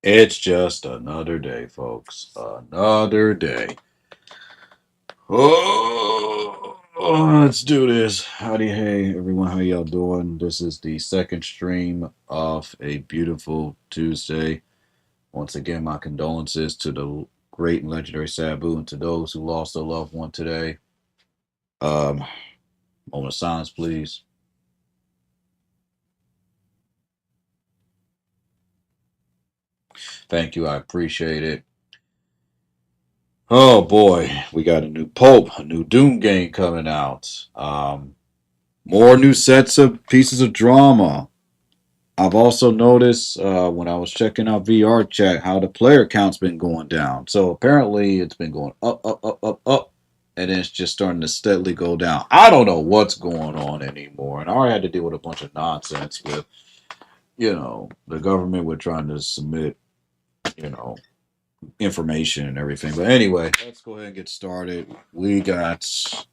It's just another day, folks. Another day. Let's do this. Howdy, hey, everyone. How y'all doing? This is the second stream of a beautiful Tuesday. Once again, my condolences to the great and legendary Sabu and to those who lost a loved one today. Um, Moment of silence, please. Thank you. I appreciate it. Oh boy, we got a new Pope, a new Doom game coming out. More new sets of pieces of drama. I've also noticed when I was checking out VR chat how the player count's been going down. So apparently it's been going up, up, up, up, up, and then it's just starting to steadily go down. I don't know what's going on anymore. And I already had to deal with a bunch of nonsense with, the government with trying to submit, you know, information and everything. But anyway, let's go ahead and get started. We got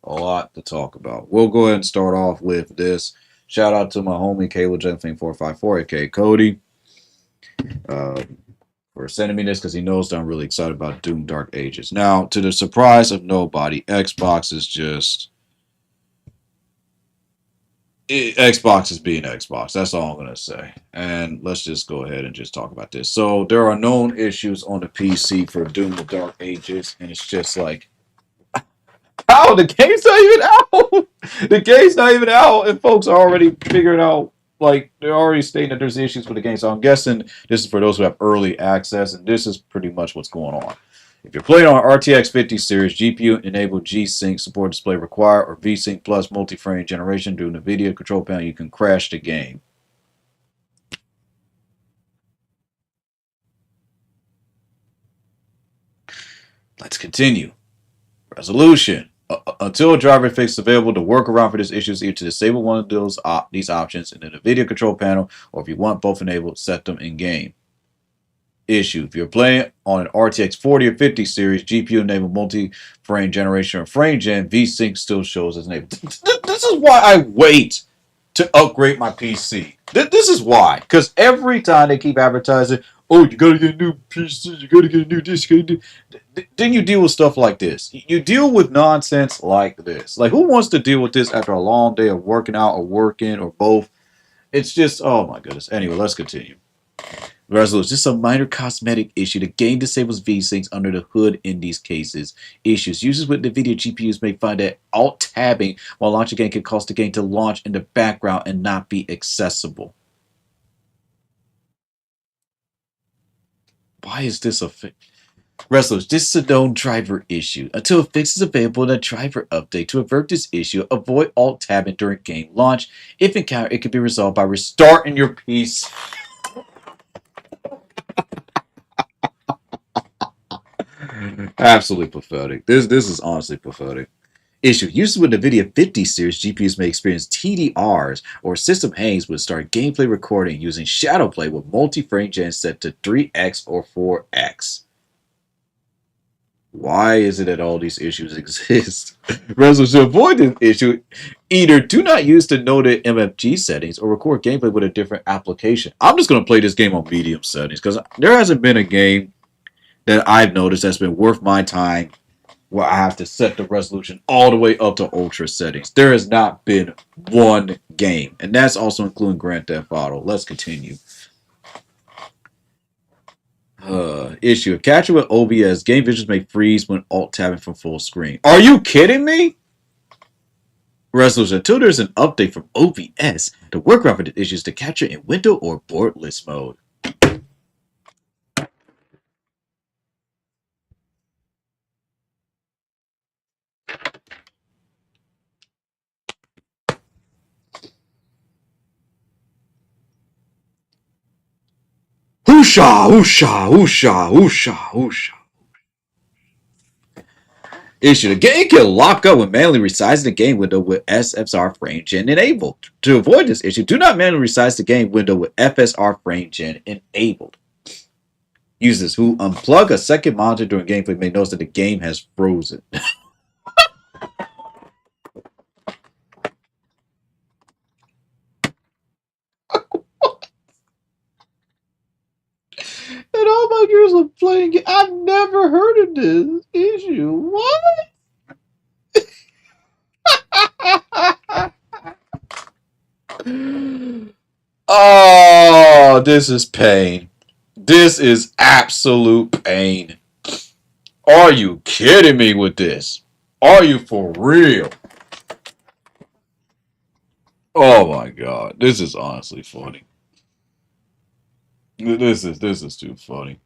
a lot to talk about. We'll go ahead and start off with this. Shout out to my homie Cable Thing 454, aka Cody, uh, for sending me this because he knows that I'm really excited about Doom Dark Ages. Now, to the surprise of nobody, Xbox is just Xbox is being Xbox. That's all I'm gonna say. And let's just go ahead and just talk about this. So there are known issues on the PC for Doom the Dark Ages, and it's just like, oh, the game's not even out. The game's not even out, and folks are already figuring out. Like they're already stating that there's issues with the game. So I'm guessing this is for those who have early access, and this is pretty much what's going on. If you're playing on RTX 50 series, GPU enabled G-Sync support display required or V-Sync plus multi-frame generation during the video control panel, you can crash the game. Let's continue. Resolution. Until a driver fix is available, the workaround for this issue is either to disable one of these options in the video control panel, or if you want both enabled, set them in game. Issue. If you're playing on an RTX 40 or 50 series, GPU enabled multi-frame generation or frame gen, VSync still shows as enabled. This is why I wait to upgrade my PC. This is why. Because every time they keep advertising, oh, you gotta get a new PC, you gotta get a new disc, then you deal with stuff like this. You deal with nonsense like this. Like, who wants to deal with this after a long day of working out or working or both? It's just, oh my goodness. Anyway, let's continue. Resolution. This is a minor cosmetic issue. The game disables V-Syncs under the hood in these cases. Issues. Users with NVIDIA GPUs may find that alt-tabbing while launching a game can cause the game to launch in the background and not be accessible. Why is this a Resolution. This is a known driver issue. Until a fix is available in a driver update to avert this issue, avoid alt-tabbing during game launch. If encountered, it can be resolved by restarting your PC. Absolutely pathetic. This is honestly pathetic. Issue. Users with NVIDIA 50 series GPUs may experience TDRs or system hangs when start gameplay recording using Shadowplay with multi-frame gen set to 3x or 4x. Why is it that all these issues exist? Resolution. To avoid this issue, either do not use the noted MFG settings or record gameplay with a different application. I'm just going to play this game on medium settings because there hasn't been a game that I've noticed that's been worth my time where I have to set the resolution all the way up to ultra settings. There has not been one game, and that's also including Grand Theft Auto. Let's continue. Issue. Capture with OBS. Game visuals may freeze when alt-tabbing from full screen. Are you kidding me? Resolution. Until there's an update from OBS, the workaround for the issue is to capture in window or board list mode. Whoosha, whoosha, whoosha, whoosha, whoosha. Issue. The game can lock up when manually resizing the game window with SFR frame gen enabled. To avoid this issue, do not manually resize the game window with FSR frame gen enabled. Users who unplug a second monitor during gameplay may notice that the game has frozen. And all my girls are playing it. I've never heard of this issue. What? Oh, this is pain. This is absolute pain. Are you kidding me with this? Are you for real? Oh my god, this is honestly funny. This is too funny.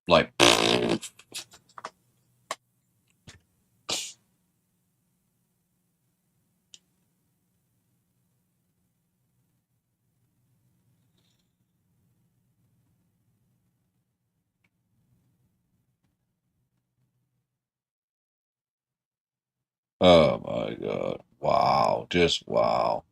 Like, oh my god, wow, just wow.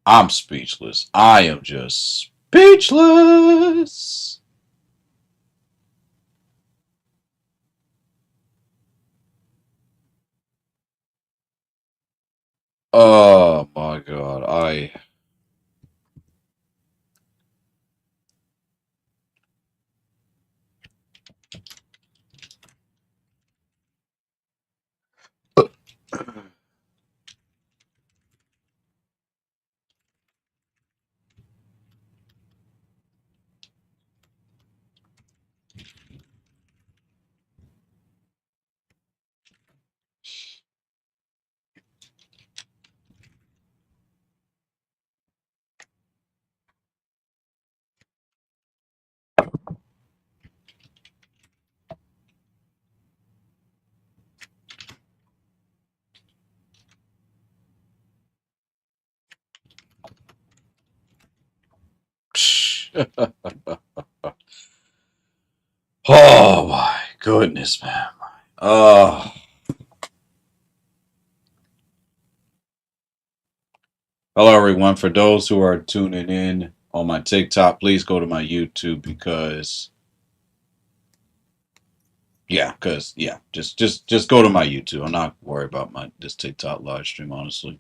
I'm speechless. I am just speechless. Oh my god, I. Oh my goodness, man. Oh. Hello, everyone. For those who are tuning in on my TikTok, please go to my YouTube because, just go to my YouTube. I'm not worried about my this TikTok live stream, honestly.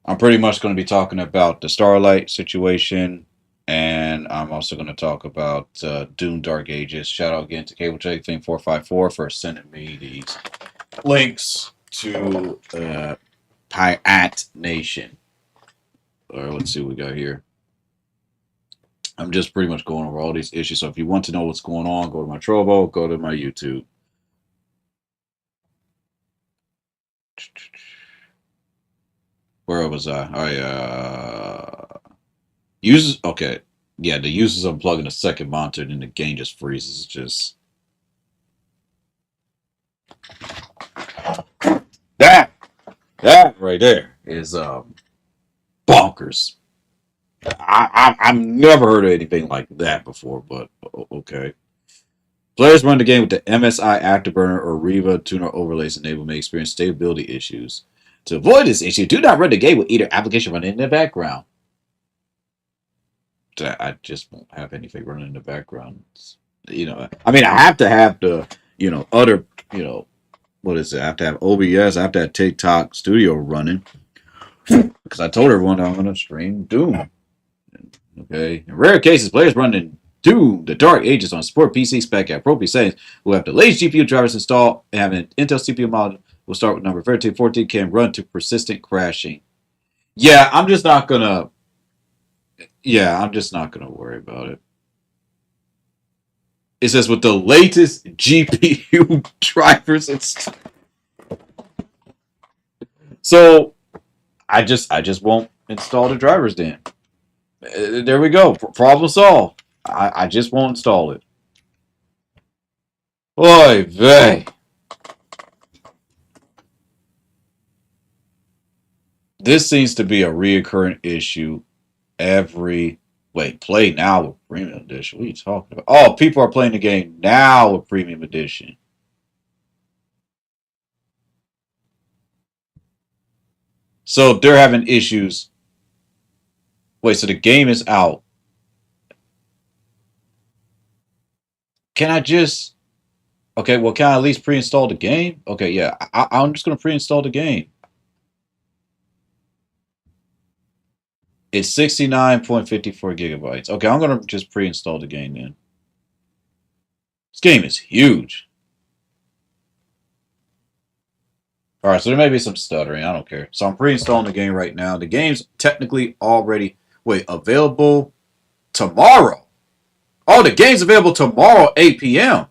I'm pretty much going to be talking about the Starlight situation, and I'm also going to talk about Doom Dark Ages. Shout out again to Cable Check Thing 454 for sending me these links to Pirate Nation. All right, let's see what we got here. I'm just pretty much going over all these issues. So if you want to know what's going on, go to my Trovo, go to my YouTube. Where was I? Uses okay. Yeah, the users unplugging a second monitor and the game just freezes. Just that that right there is bonkers. I've never heard of anything like that before, but okay. Players run the game with the MSI Afterburner or Riva tuner overlays enabled may experience stability issues. To avoid this issue, do not run the game with either application running in the background. I just won't have anything running in the background. I mean, I have to have the, other, what is it? I have to have OBS. I have to have TikTok Studio running because I told everyone I'm going to stream Doom. Okay. In rare cases, players running Doom, the Dark Ages on support PC spec at appropriate settings who have the latest GPU drivers installed and have an Intel CPU model will start with number 1314 can run to persistent crashing. Yeah, I'm just not gonna. Yeah, I'm just not gonna worry about it. It says with the latest GPU drivers installed. So I just won't install the drivers then. There we go. Problem solved. I just won't install it. Oy vey. This seems to be a reoccurring issue every. Wait, play now with Premium Edition. What are you talking about? Oh, people are playing the game now with Premium Edition. So they're having issues. Wait, so the game is out. Can I just. Okay, well, can I at least pre-install the game? Okay, yeah, I'm just gonna pre-install the game. It's 69.54 gigabytes. Okay, I'm gonna just pre-install the game then. This game is huge. All right, so there may be some stuttering. I don't care. So I'm pre-installing the game right now. The game's technically already available tomorrow. Oh, the game's available tomorrow, 8 p.m.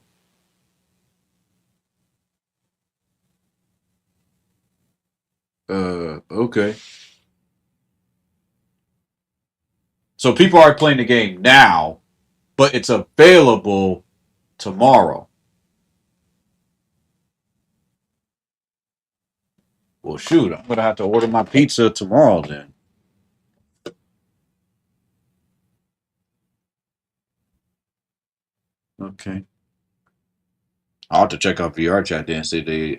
Okay. So people are playing the game now, but it's available tomorrow. Well, shoot, I'm gonna have to order my pizza tomorrow then. Okay. I'll have to check out VR chat then, say they,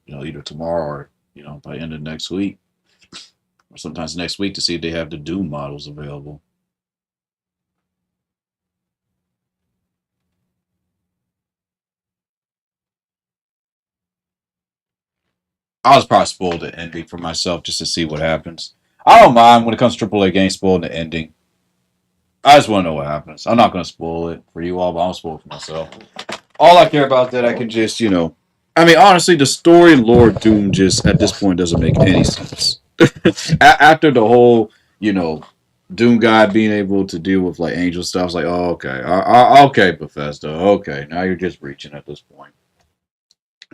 either tomorrow or by the end of next week, or sometimes next week to see if they have the Doom models available. I'll just probably spoil the ending for myself just to see what happens. I don't mind when it comes to AAA games spoiling the ending. I just want to know what happens. I'm not going to spoil it for you all, but I'm spoil it for myself. All I care about that I can just, I mean, honestly, the story Lord Doom just at this point doesn't make any sense. After the whole, Doom guy being able to deal with like angel stuff, I was like, oh, okay, okay, Bethesda, okay, now you're just reaching at this point.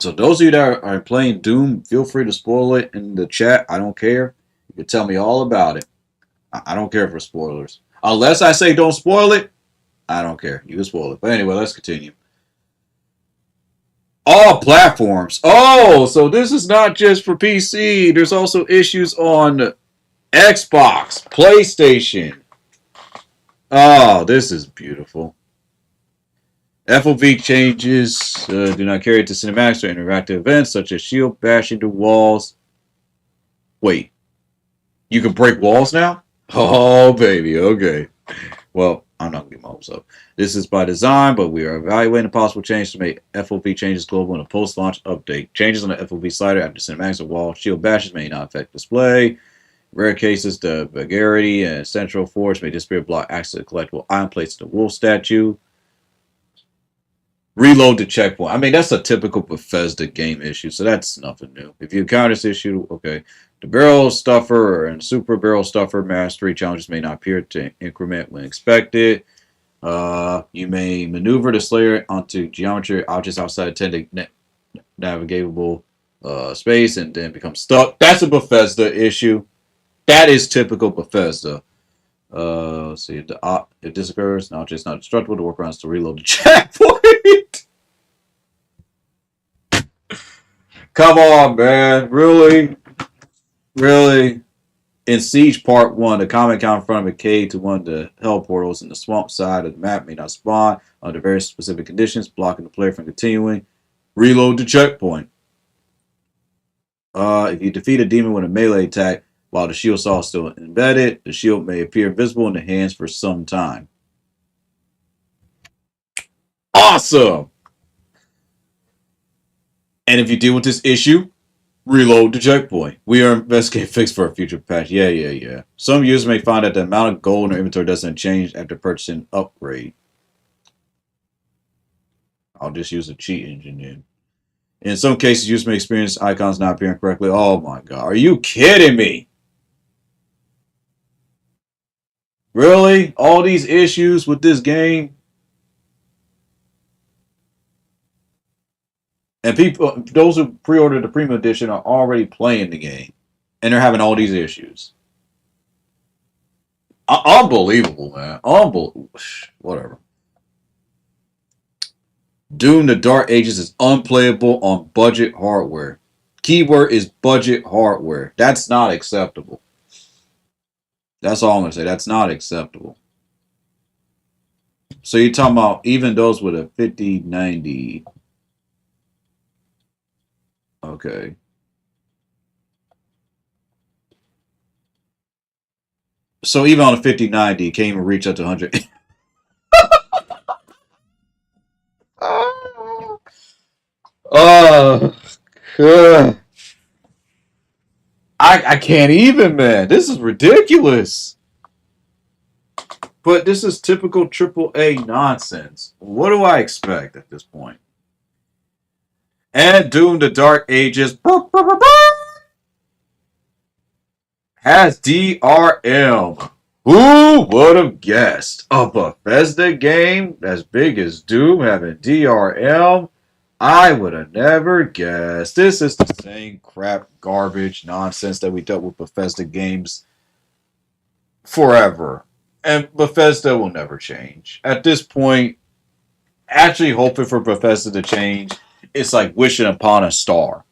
So those of you that are playing Doom, feel free to spoil it in the chat. I don't care. You can tell me all about it. I don't care for spoilers. Unless I say don't spoil it, I don't care. You can spoil it. But anyway, let's continue. All platforms. Oh, so this is not just for PC. There's also issues on Xbox, PlayStation. Oh, this is beautiful. FOV changes do not carry to cinematics or interactive events such as shield bashing to walls. Wait, you can break walls now? Oh, baby. Okay. Well, I'm not going to get my hopes up. This is by design, but we are evaluating possible change to make FOV changes global in a post-launch update. Changes on the FOV slider after cinematics or wall shield bashes may not affect display. In rare cases, the vulgarity and central force may disappear, block access to collectible item plates to the wolf statue. Reload the checkpoint. I mean, that's a typical Bethesda game issue, so that's nothing new. If you encounter this issue, okay. The barrel stuffer and super barrel stuffer mastery challenges may not appear to increment when expected. You may maneuver the Slayer onto geometry objects outside intended navigable space and then become stuck. That's a Bethesda issue. That is typical Bethesda. Let's see if this occurs, an object is not destructible. The workaround is to reload the checkpoint. Come on, man. Really? Really? In Siege Part 1, the comet count in front of a cave to one of the hell portals in the swamp side of the map may not spawn under very specific conditions, blocking the player from continuing. Reload the checkpoint. If you defeat a demon with a melee attack while the shield saw is still embedded, the shield may appear visible in the hands for some time. Awesome! And if you deal with this issue, reload the checkpoint. We are investigating fix for a future patch. Yeah. Some users may find that the amount of gold in their inventory doesn't change after purchasing upgrade. I'll just use a cheat engine then. In some cases, users may experience icons not appearing correctly. Oh my god. Are you kidding me? Really? All these issues with this game? And people, those who pre-ordered the premium edition are already playing the game. And they're having all these issues. Unbelievable, man. Unbelievable. Whatever. Doom the Dark Ages is unplayable on budget hardware. Keyword is budget hardware. That's not acceptable. That's all I'm gonna say. That's not acceptable. So you're talking about even those with a 5090. Okay. So even on a 5090, can't even reach up to 100. Oh, God. I can't even, man. This is ridiculous. But this is typical AAA nonsense. What do I expect at this point? And Doom the Dark Ages has DRM. Who would have guessed? A Bethesda game as big as Doom having DRM? I would have never guessed. This is the same crap, garbage, nonsense that we dealt with Bethesda games forever. And Bethesda will never change. At this point, actually hoping for Bethesda to change, it's like wishing upon a star.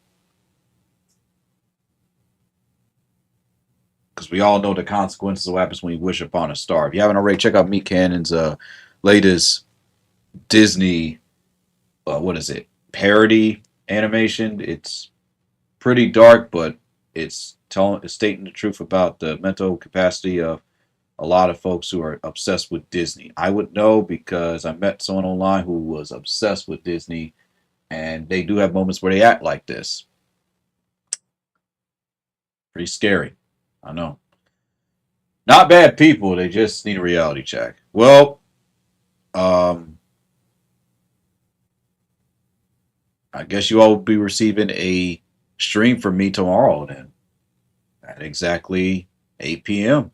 Because we all know the consequences of what happens when you wish upon a star. If you haven't already, check out Meat Cannon's latest Disney, what is it, parody animation. It's pretty dark, but it's stating the truth about the mental capacity of a lot of folks who are obsessed with Disney. I would know because I met someone online who was obsessed with Disney, and they do have moments where they act like this. Pretty scary. I know. Not bad people. They just need a reality check. Well, um, I guess you all will be receiving a stream from me tomorrow then at exactly 8 p.m.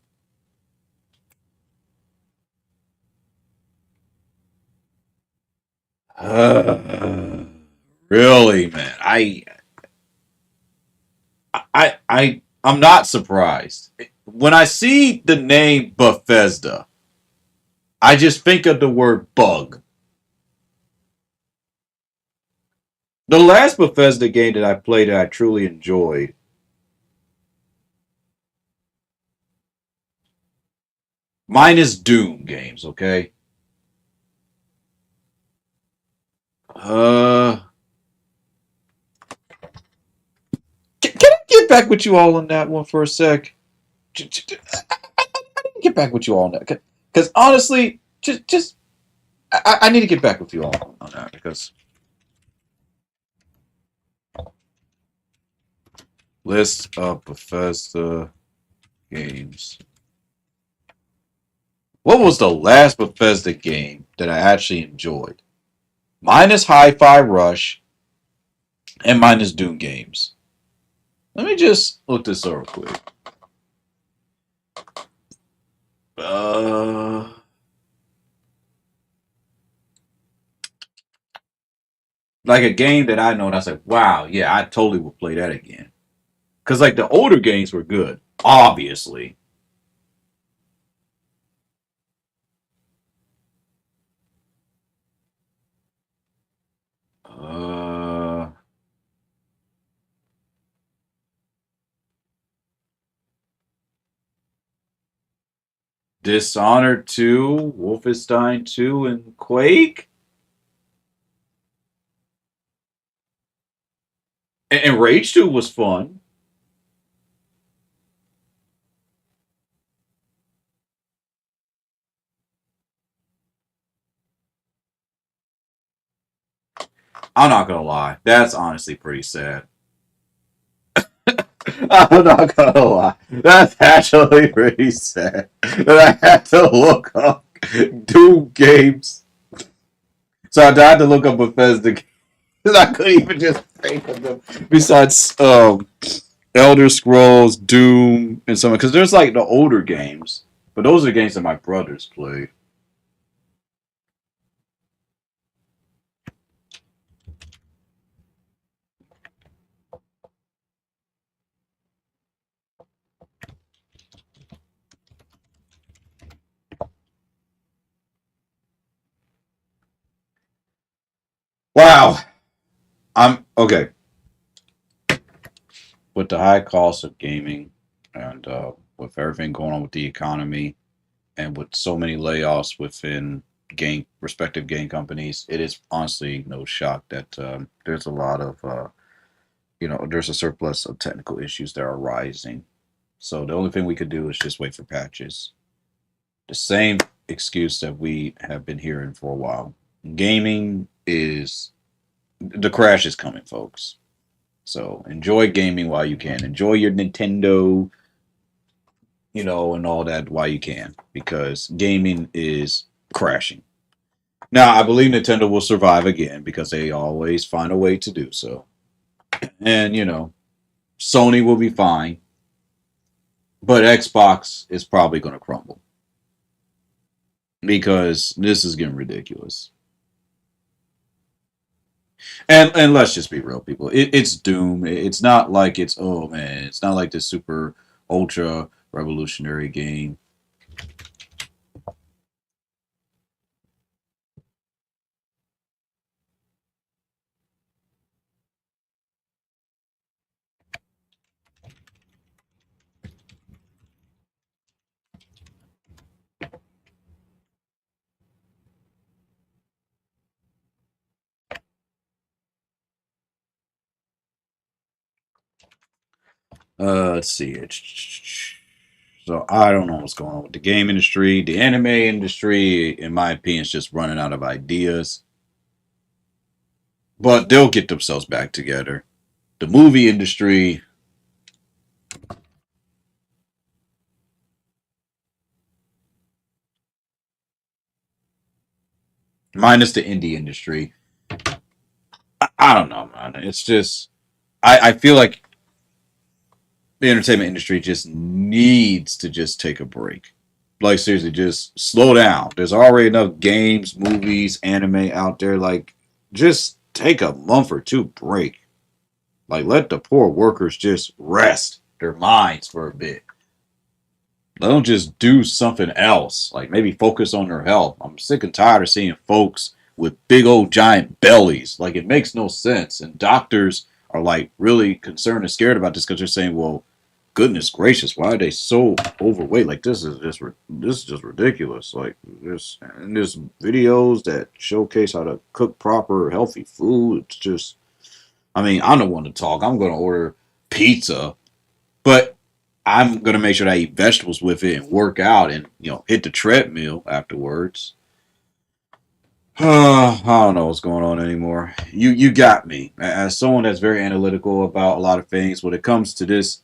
Really, man. I'm not surprised. When I see the name Bethesda, I just think of the word bug. The last Bethesda game that I played that I truly enjoyed, minus Doom games, okay? Uh, can I get back with you all on that one for a sec? Get back with you all on that, because honestly, just I need to get back with you all on that because list of Bethesda games. What was the last Bethesda game that I actually enjoyed? Minus Hi-Fi Rush and minus Doom games. Let me just look this over quick. Uh, like a game that I know and I said, wow, yeah, I totally would play that again. Because like the older games were good, obviously. Uh, Dishonored 2, Wolfenstein 2, and Quake. And Rage 2 was fun. I'm not gonna lie, that's honestly pretty sad. I'm not gonna lie, that's actually pretty sad that I had to look up Doom games. So I had to look up Bethesda games. I couldn't even just think of them. Besides Elder Scrolls, Doom, and some because there's like the older games, but those are games that my brothers played. Wow. I'm okay with the high cost of gaming and with everything going on with the economy and with so many layoffs within game respective game companies. It is honestly no shock that there's a lot of there's a surplus of technical issues that are rising. So the only thing we could do is just wait for patches. The same excuse that we have been hearing for a while. Gaming is the crash is coming, folks. So enjoy gaming while you can. Enjoy your Nintendo, and all that while you can, because gaming is crashing. Now, I believe Nintendo will survive again because they always find a way to do so. And, Sony will be fine, but Xbox is probably going to crumble because this is getting ridiculous. And let's just be real, people. It's Doom. It's not like it's oh man. It's not like this super ultra revolutionary game. Let's see. So I don't know what's going on with the game industry. The anime industry, in my opinion, is just running out of ideas. But they'll get themselves back together. The movie industry, minus the indie industry, I don't know, man. It's just I feel like the entertainment industry just needs to just take a break. Like seriously, just slow down. There's already enough games, movies, anime out there. Like, just take a month or two break. Like, let the poor workers just rest their minds for a bit. Let them just do something else. Like, maybe focus on their health. I'm sick and tired of seeing folks with big old giant bellies. Like, it makes no sense. And doctors are like really concerned and scared about this because they're saying, well, goodness gracious, why are they so overweight? Like, this is just ridiculous. Like, there's videos that showcase how to cook proper healthy food. It's just, I mean, I'm the one to talk. I'm going to order pizza, but I'm going to make sure that I eat vegetables with it and work out and hit the treadmill afterwards. I don't know what's going on anymore. You got me. As someone that's very analytical about a lot of things, when it comes to this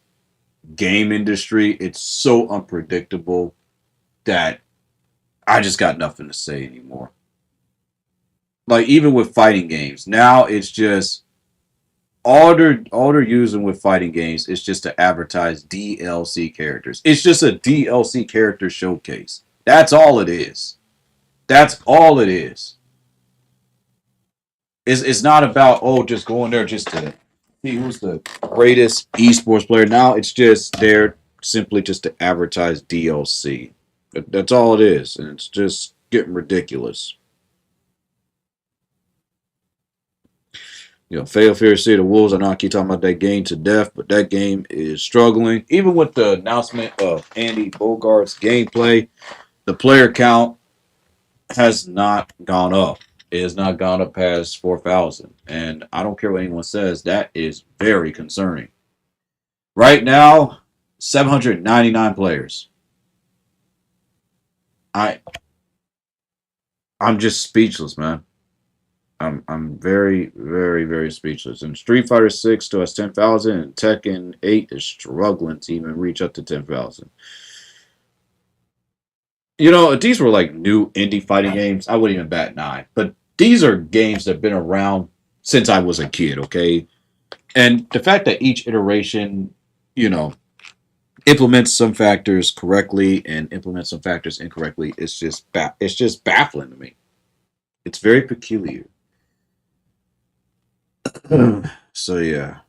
game industry, it's so unpredictable that I just got nothing to say anymore. Like even with fighting games, now it's just all they're using with fighting games is just to advertise DLC characters. It's just a DLC character showcase. That's all it is. That's all it is. It's not about just going there just to see who's the greatest esports player. Now it's just there simply just to advertise DLC. That's all it is, and it's just getting ridiculous. Fatal Fury City of Wolves. I know I keep talking about that game to death, but that game is struggling. Even with the announcement of Andy Bogart's gameplay, the player count has not gone up. It has not gone up past 4,000. And I don't care what anyone says, that is very concerning. Right now, 799 players. I I'm just speechless, man. I'm very, very, very speechless. And Street Fighter 6 still has 10,000 and Tekken 8 is struggling to even reach up to 10,000. If these were like new indie fighting games, I wouldn't even bat an eye. But these are games that have been around since I was a kid, okay? And the fact that each iteration, you know, implements some factors correctly and implements some factors incorrectly, it's just baffling to me. It's very peculiar. So yeah.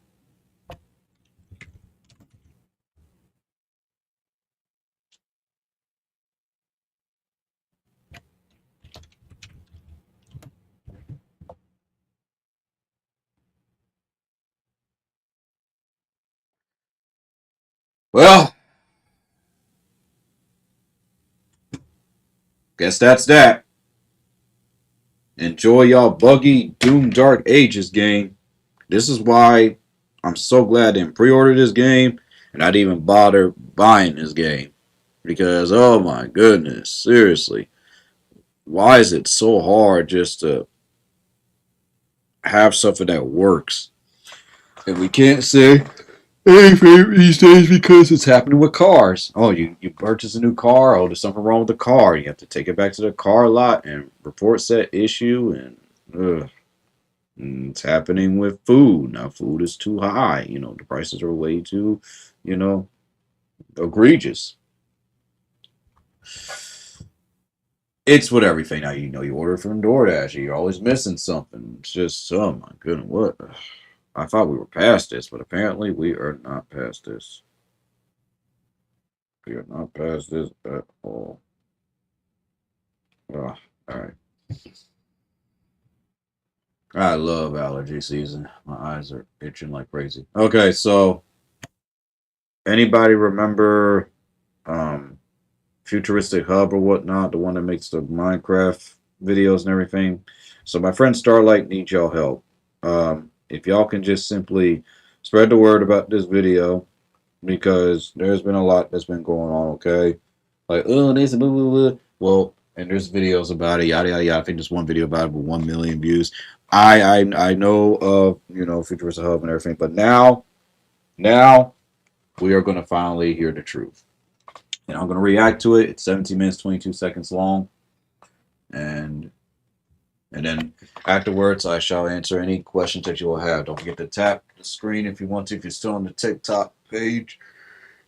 Well, guess that's that. Enjoy y'all buggy Doom Dark Ages game. This is why I'm so glad I didn't pre-order this game and I didn't even bother buying this game. Because oh my goodness, seriously. Why is it so hard just to have something that works? And we can't say anything these days because it's happening with cars. Oh, you purchase a new car. Oh, there's something wrong with the car. You have to take it back to the car lot and report said issue. And it's happening with food. Now, food is too high. The prices are way too, you know, egregious. It's with everything now. You order from DoorDash. You're always missing something. It's just, oh my goodness, what? I thought we were past this, but apparently we are not past this. We are not past this at all. Oh, all right. I love allergy season. My eyes are itching like crazy. Okay, so anybody remember um Futuristic Hub or whatnot, the one that makes the Minecraft videos and everything? So my friend Starlight needs y'all help. If y'all can just simply spread the word about this video because there's been a lot that's been going on, okay? Like, oh, there's a blah, blah, blah. Well, and there's videos about it, yada yada yada. I think there's one video about it with 1 million views. I know of Futuristic Hub and everything, but now we are gonna finally hear the truth. And I'm gonna react to it. It's 17 minutes, 22 seconds long. And then afterwards I shall answer any questions that you will have. Don't forget to tap the screen if you want to, if you're still on the TikTok page.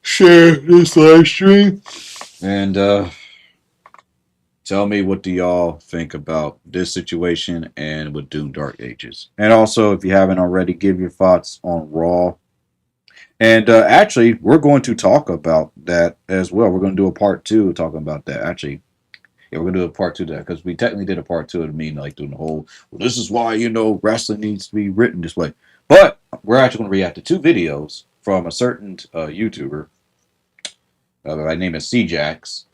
Share this live stream. And tell me what do y'all think about this situation and with Doom Dark Ages. And also, if you haven't already, give your thoughts on Raw. And actually, we're going to talk about that as well. We're going to do a part two talking about that. Actually, yeah, we're going to do a part two of that because we technically did a part two of me, like doing the whole, well, this is why, wrestling needs to be written this way. But we're actually going to react to two videos from a certain YouTuber by name is CJax.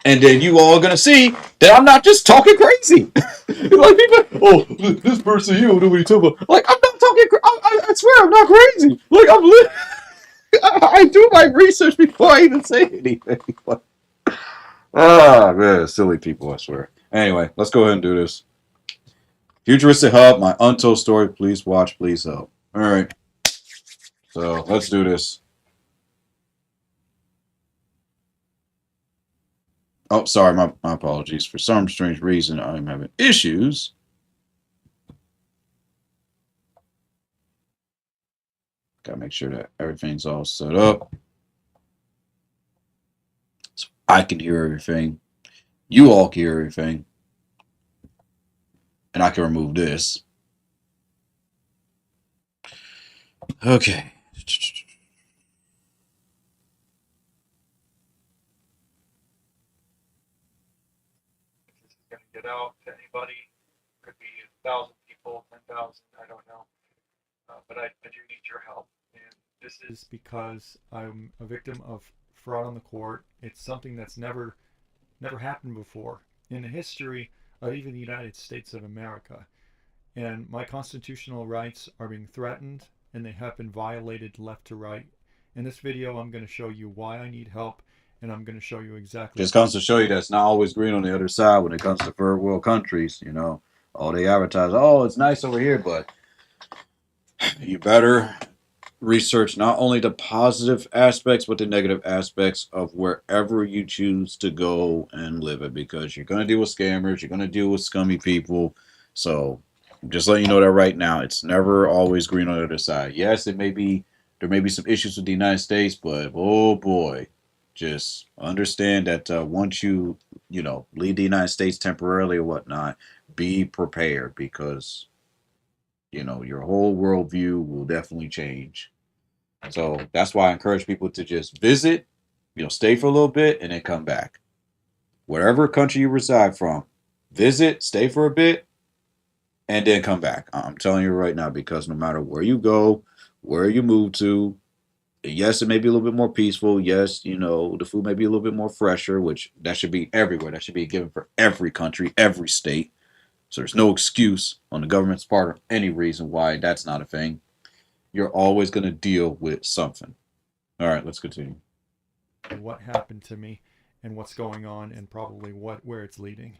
And then you all gonna see that I'm not just talking crazy. Like people, oh, this person, you don't know what he's talking about. Like I'm not talking. I swear I'm not crazy. Like I do my research before I even say anything. Ah, man, silly people, I swear. Anyway, let's go ahead and do this. Futuristic Hub, my untold story. Please watch, please help. All right, so let's do this. Oh, sorry, my apologies. For some strange reason, I'm having issues. Gotta make sure that everything's all set up. So I can hear everything. You all can hear everything. And I can remove this. Okay. This is going to get out to anybody. Could be 1,000 people, 10,000, I don't know. But I do need your help. And this is because I'm a victim of fraud on the court. It's something that's never happened before in the history of even the United States of America. And my constitutional rights are being threatened and they have been violated left to right. In this video, I'm going to show you why I need help and I'm going to show you exactly. Just comes to show you that it's not always green on the other side when it comes to third world countries. Oh, they advertise, oh, it's nice over here, but you better research not only the positive aspects but the negative aspects of wherever you choose to go and live it, because you're going to deal with scammers, you're going to deal with scummy people. So just letting you know that right now, it's never always green on the other side. Yes, there may be some issues with the United States, but oh boy, just understand that once you leave the United States temporarily or whatnot, be prepared, because your whole worldview will definitely change. So that's why I encourage people to just visit, stay for a little bit and then come back. Wherever country you reside from, visit, stay for a bit, and then come back. I'm telling you right now, because no matter where you go, where you move to, Yes, it may be a little bit more peaceful. Yes, you know, the food may be a little bit more fresher, which that should be everywhere. That should be given for every country, every state. So there's no excuse on the government's part or any reason why that's not a thing. You're always going to deal with something. All right, let's continue. what happened to me and what's going on and probably where it's leading.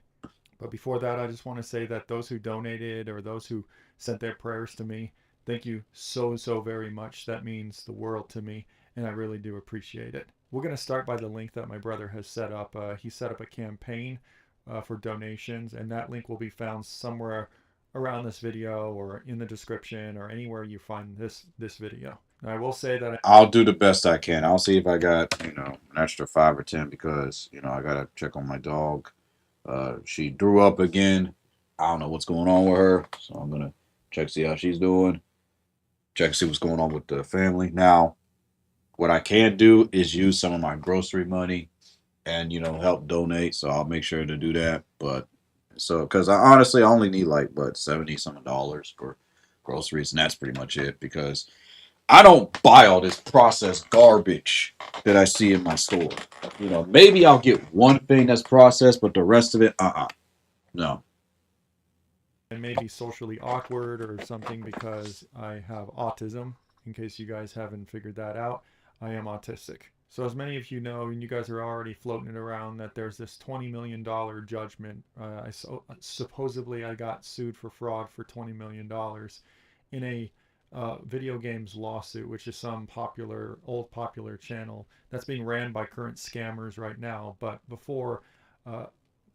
But before that, I just want to say that those who donated or those who sent their prayers to me, thank you so very much. That means the world to me, and I really do appreciate it. We're going to start by the link that my brother has set up. He set up a campaign for donations, and that link will be found somewhere around this video or in the description or anywhere you find this video. And I will say that I'll do the best I can. I'll see if I got, you know, an extra 5 or 10 because, you know, I got to check on my dog. She drew up again. I don't know what's going on with her. So I'm going to check, see how she's doing. Check, see what's going on with the family. Now, what I can do is use some of my grocery money and, you know, help donate. So I'll make sure to do that. But so, because I honestly only need like, what, 70 some dollars for groceries. And that's pretty much it because I don't buy all this processed garbage that I see in my store. You know, maybe I'll get one thing that's processed, but the rest of it, no. it may be socially awkward or something because I have autism. In case you guys haven't figured that out, I am autistic. So as many of you know, and you guys are already floating it around, that there's this $20 million judgment. Supposedly I got sued for fraud for $20 million in a video games lawsuit, which is some old popular channel that's being ran by current scammers right now. But before, uh,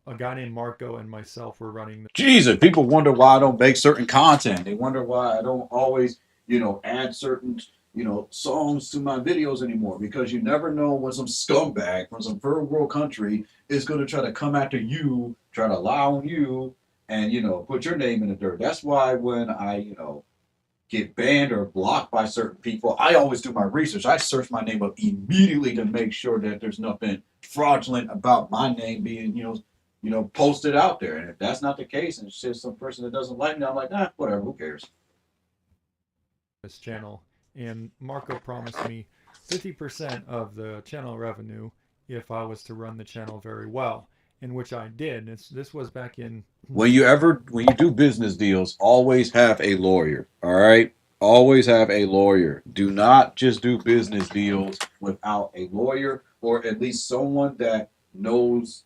a guy named Marco and myself were running. Jesus, people wonder why I don't make certain content. They wonder why I don't always, you know, add certain, you know, songs to my videos anymore because you never know when some scumbag from some third world country is going to try to come after you, try to lie on you, and, you know, put your name in the dirt. That's why when I, you know, get banned or blocked by certain people, I always do my research. I search my name up immediately to make sure that there's nothing fraudulent about my name being, posted out there. And if that's not the case, and it's just some person that doesn't like me, I'm like, whatever, who cares? This channel, and Marco promised me 50% of the channel revenue if I was to run the channel very well, in which I did. This was back in. When you do business deals, always have a lawyer. All right, always have a lawyer. Do not just do business deals without a lawyer or at least someone that knows,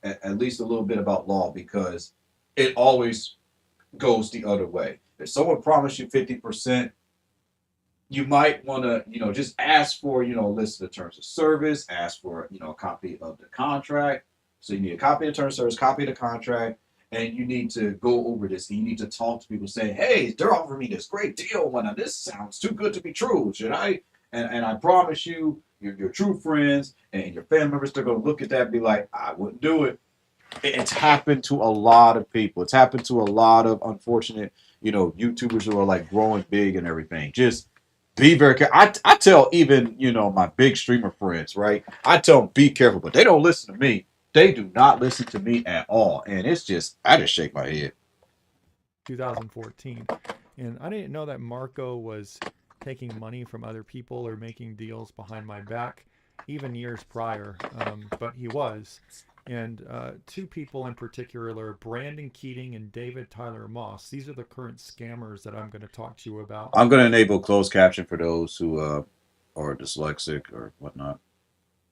at least a little bit about law because it always goes the other way. If someone promised you 50%, you might want to, just ask for, a list of the terms of service, ask for, a copy of the contract. So you need a copy of the terms of service, copy of the contract, and you need to go over this. And you need to talk to people saying, hey, they're offering me this great deal. Well, now this sounds too good to be true. Should I? And I promise you, your true friends and your family members, they're going to look at that and be like, I wouldn't do it. It's happened to a lot of people. It's happened to a lot of unfortunate, YouTubers who are like growing big and everything. Just be very careful. I tell even, my big streamer friends, right? I tell them be careful, but they don't listen to me. They do not listen to me at all. And it's just, I just shake my head. 2014. And I didn't know that Marco was taking money from other people or making deals behind my back, even years prior. But he was. And two people in particular, Brandon Keating and David Tyler Moss. These are the current scammers that I'm going to talk to you about. I'm going to enable closed caption for those who are dyslexic or whatnot.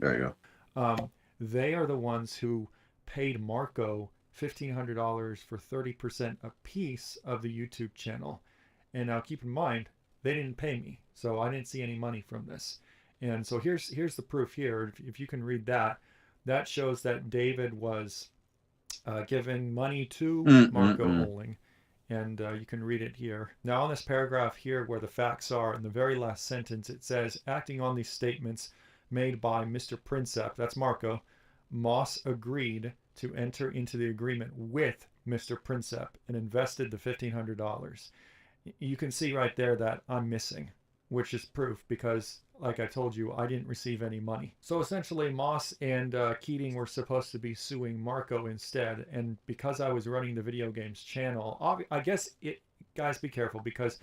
There you go. They are the ones who paid Marco $1,500 for 30% a piece of the YouTube channel. And now keep in mind, they didn't pay me, so I didn't see any money from this. And so here's the proof here. If you can read that, that shows that David was giving money to Marco Oling. And you can read it here. Now on this paragraph here where the facts are, in the very last sentence, it says, acting on these statements made by Mr. Princep, that's Marco, Moss agreed to enter into the agreement with Mr. Princep and invested the $1,500. You can see right there that I'm missing, which is proof because, like I told you, I didn't receive any money. So essentially, Moss and Keating were supposed to be suing Marco instead. And because I was running the video games channel, I guess guys, be careful because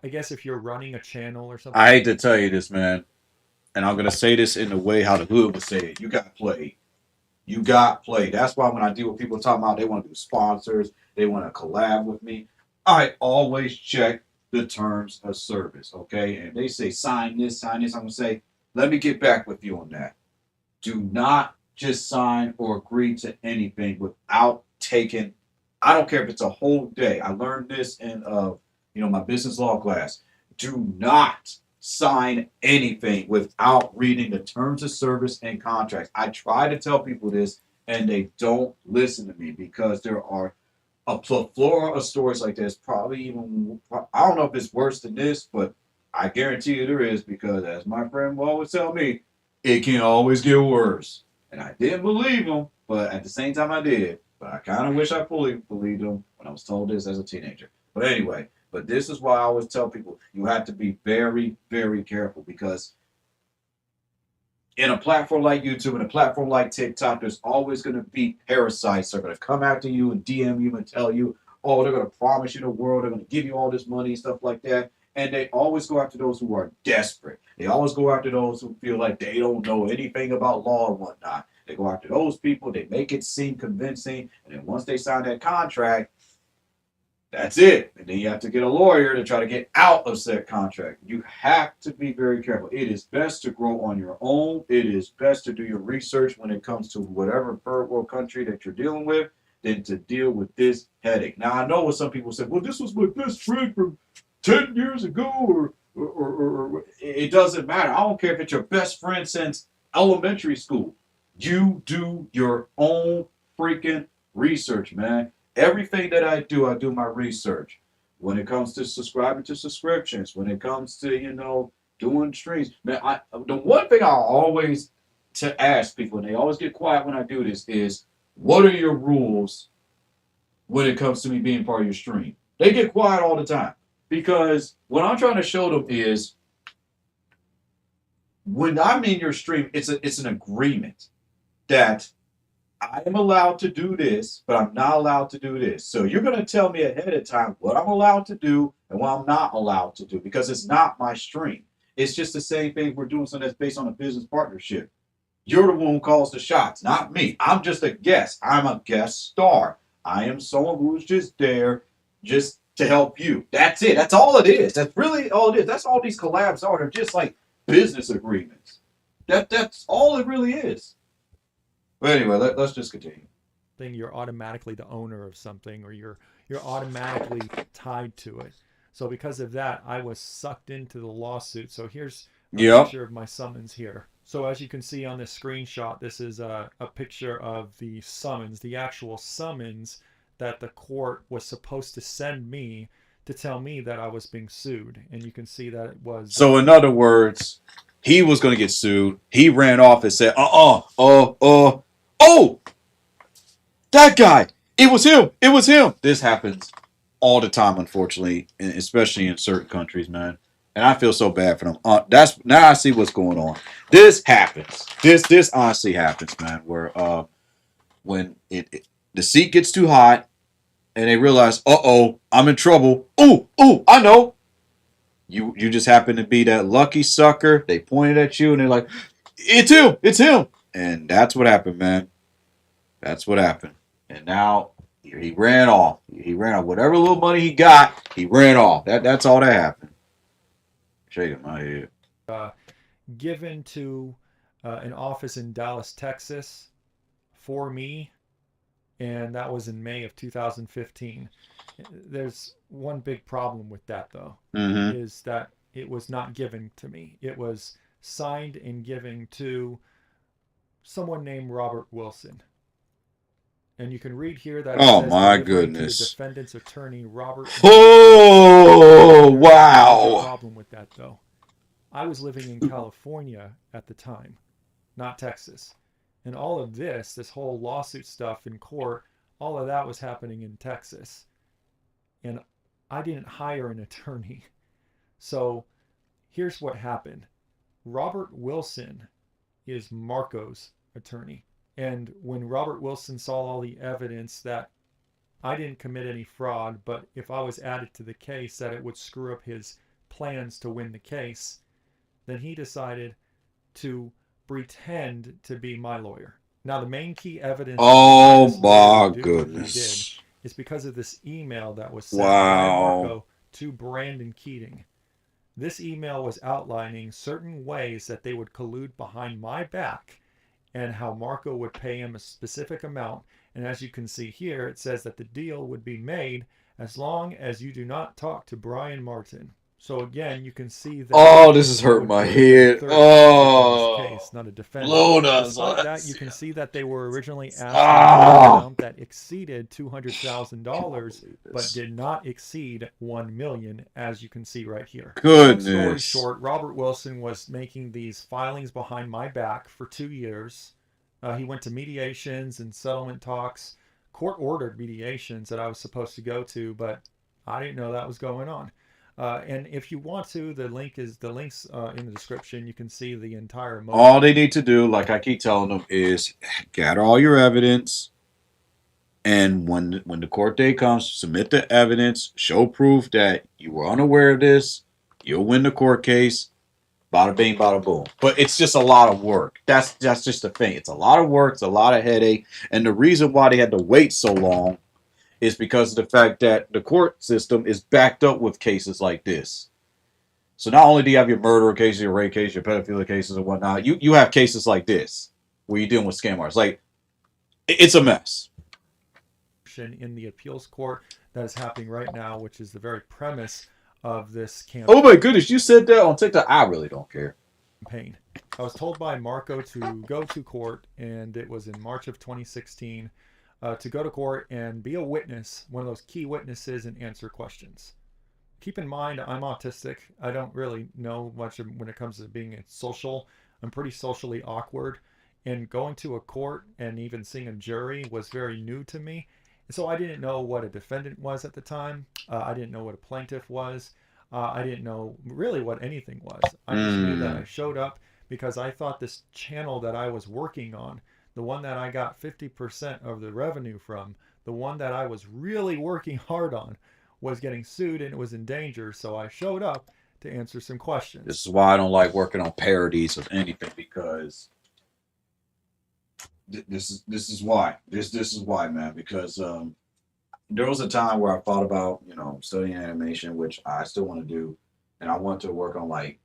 I guess if you're running a channel or something. I hate to tell you this, man, and I'm gonna say this in the way how the hood would say it. You got played. You got played. That's why when I deal with people talking about they want to do sponsors, they want to collab with me, I always check the terms of service. Okay, and they say sign this, sign this. I'm gonna say, let me get back with you on that. Do not just sign or agree to anything without taking. I don't care if it's a whole day. I learned this in my business law class. Do not sign anything without reading the terms of service and contracts. I try to tell people this and they don't listen to me because there are a plethora of stories like this. Probably even, I don't know if it's worse than this, but I guarantee you there is because, as my friend will always tell me, it can always get worse. And I didn't believe him, but at the same time I did. But I kind of wish I fully believed him when I was told this as a teenager. But anyway, but this is why I always tell people you have to be very, very careful because in a platform like YouTube and a platform like TikTok, there's always going to be parasites that are going to come after you and DM you and tell you, oh, they're going to promise you the world, they're going to give you all this money and stuff like that. And they always go after those who are desperate. They always go after those who feel like they don't know anything about law and whatnot. They go after those people, they make it seem convincing, and then once they sign that contract, that's it. And then you have to get a lawyer to try to get out of said contract. You have to be very careful. It is best to grow on your own. It is best to do your research when it comes to whatever third world country that you're dealing with than to deal with this headache. Now, I know what some people say, well, this was my best friend from 10 years ago, or it doesn't matter. I don't care if it's your best friend since elementary school. You do your own freaking research, man. Everything that I do my research. When it comes to subscribing to subscriptions, when it comes to, doing streams. Man, the one thing I always to ask people, and they always get quiet when I do this, is what are your rules when it comes to me being part of your stream? They get quiet all the time. Because what I'm trying to show them is when I'm in your stream, it's an agreement that I am allowed to do this, but I'm not allowed to do this. So you're going to tell me ahead of time what I'm allowed to do and what I'm not allowed to do because it's not my stream. It's just the same thing we're doing something that's based on a business partnership. You're the one who calls the shots, not me. I'm just a guest. I'm a guest star. I am someone who's just there just to help you. That's it. That's all it is. That's really all it is. That's all these collabs are. They're just like business agreements. That's all it really is. But anyway, let's just continue. Thing, you're automatically the owner of something, or you're automatically tied to it. So because of that, I was sucked into the lawsuit. So here's a Yep. picture of my summons here. So as you can see on this screenshot, this is a picture of the summons, the actual summons that the court was supposed to send me to tell me that I was being sued. And you can see that it was. So in other words, he was going to get sued. He ran off and said, oh, that guy. It was him. It was him. This happens all the time, unfortunately, especially in certain countries, man. And I feel so bad for them. That's now I see what's going on. This happens. This honestly happens, man. Where when the seat gets too hot and they realize, I'm in trouble. Oh, I know. You just happen to be that lucky sucker. They pointed at you and they're like, it's him. And that's what happened, man. That's what happened. And now he ran off. He ran off. Whatever little money he got, he ran off. That's all that happened. Shaking my head. Given to an office in Dallas, Texas for me, and that was in May of 2015. There's one big problem with that, though, is that it was not given to me. It was signed and given to someone named Robert Wilson. And you can read here that oh my goodness, to the defendant's attorney, Robert. Oh, wow. Problem with that, though. I was living in California at the time, not Texas. And all of this whole lawsuit stuff in court, all of that was happening in Texas. And I didn't hire an attorney. So here's what happened. Robert Wilson is Marco's attorney. And when Robert Wilson saw all the evidence that I didn't commit any fraud, but if I was added to the case, that it would screw up his plans to win the case, then he decided to pretend to be my lawyer. Now, the main key evidence of why Oh this lawyer my would do what he did goodness. is because of this email that was sent by Wow. Marco to Brandon Keating. This email was outlining certain ways that they would collude behind my back and how Marco would pay him a specific amount. And as you can see here, it says that the deal would be made as long as you do not talk to Brian Martin. So again, you can see that Oh, this is it hurt would my bring in a head. third advocate in this Oh, case, not a defendant. blow us. Despite that, you can see that they were originally asking for an Ah, amount that exceeded cannot $200,000, believe but this. did not exceed $1 million, as you can see right here. Long story Goodness. short, Robert Wilson was making these filings behind my back for 2 years. He went to mediations and settlement talks, court ordered mediations that I was supposed to go to, but I didn't know that was going on. And if you want to, the links in the description. You can see the entire motion. All they need to do, like I keep telling them, is gather all your evidence, and when the court date comes, submit the evidence, show proof that you were unaware of this. You'll win the court case. Bada bing, bada boom. But it's just a lot of work. That's just the thing. It's a lot of work. It's a lot of headache. And the reason why they had to wait so long is because of the fact that the court system is backed up with cases like this. So not only do you have your murder cases, your rape cases, your pedophilia cases, and whatnot, you have cases like this where you're dealing with scam artists. Like it's a mess. In the appeals court that is happening right now, which is the very premise of this Oh my goodness, you said that on TikTok. I really don't care. campaign. I was told by Marco to go to court, and it was in March of 2016, to go to court and be a witness, one of those key witnesses, and answer questions. Keep in mind, I'm autistic. I don't really know much when it comes to being social. I'm pretty socially awkward, and going to a court and even seeing a jury was very new to me. And so I didn't know what a defendant was at the time. I didn't know what a plaintiff was. I didn't know really what anything was. I just knew that I showed up because I thought this channel that I was working on, the one that I got 50% of the revenue from, the one that I was really working hard on, was getting sued and it was in danger. So I showed up to answer some questions. This is why I don't like working on parodies of anything, because this is why this is why, man. Because there was a time where I thought about studying animation, which I still want to do, and I want to work on like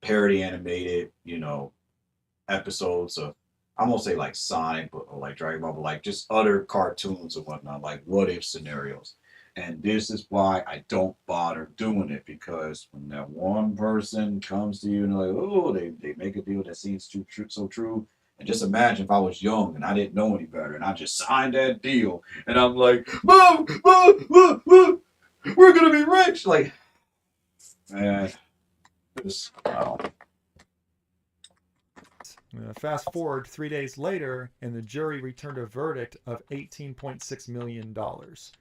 parody animated episodes of, I won't say like Sonic or like Dragon Ball, but like just other cartoons and whatnot, like what if scenarios. And this is why I don't bother doing it, because when that one person comes to you and they're like, oh, they make a deal that seems too true, so true. And just imagine if I was young and I didn't know any better and I just signed that deal and I'm like, Mom, Mom, Mom, Mom, we're gonna be rich. Like, man, this, oh. Fast forward 3 days later, and the jury returned a verdict of $18.6 million.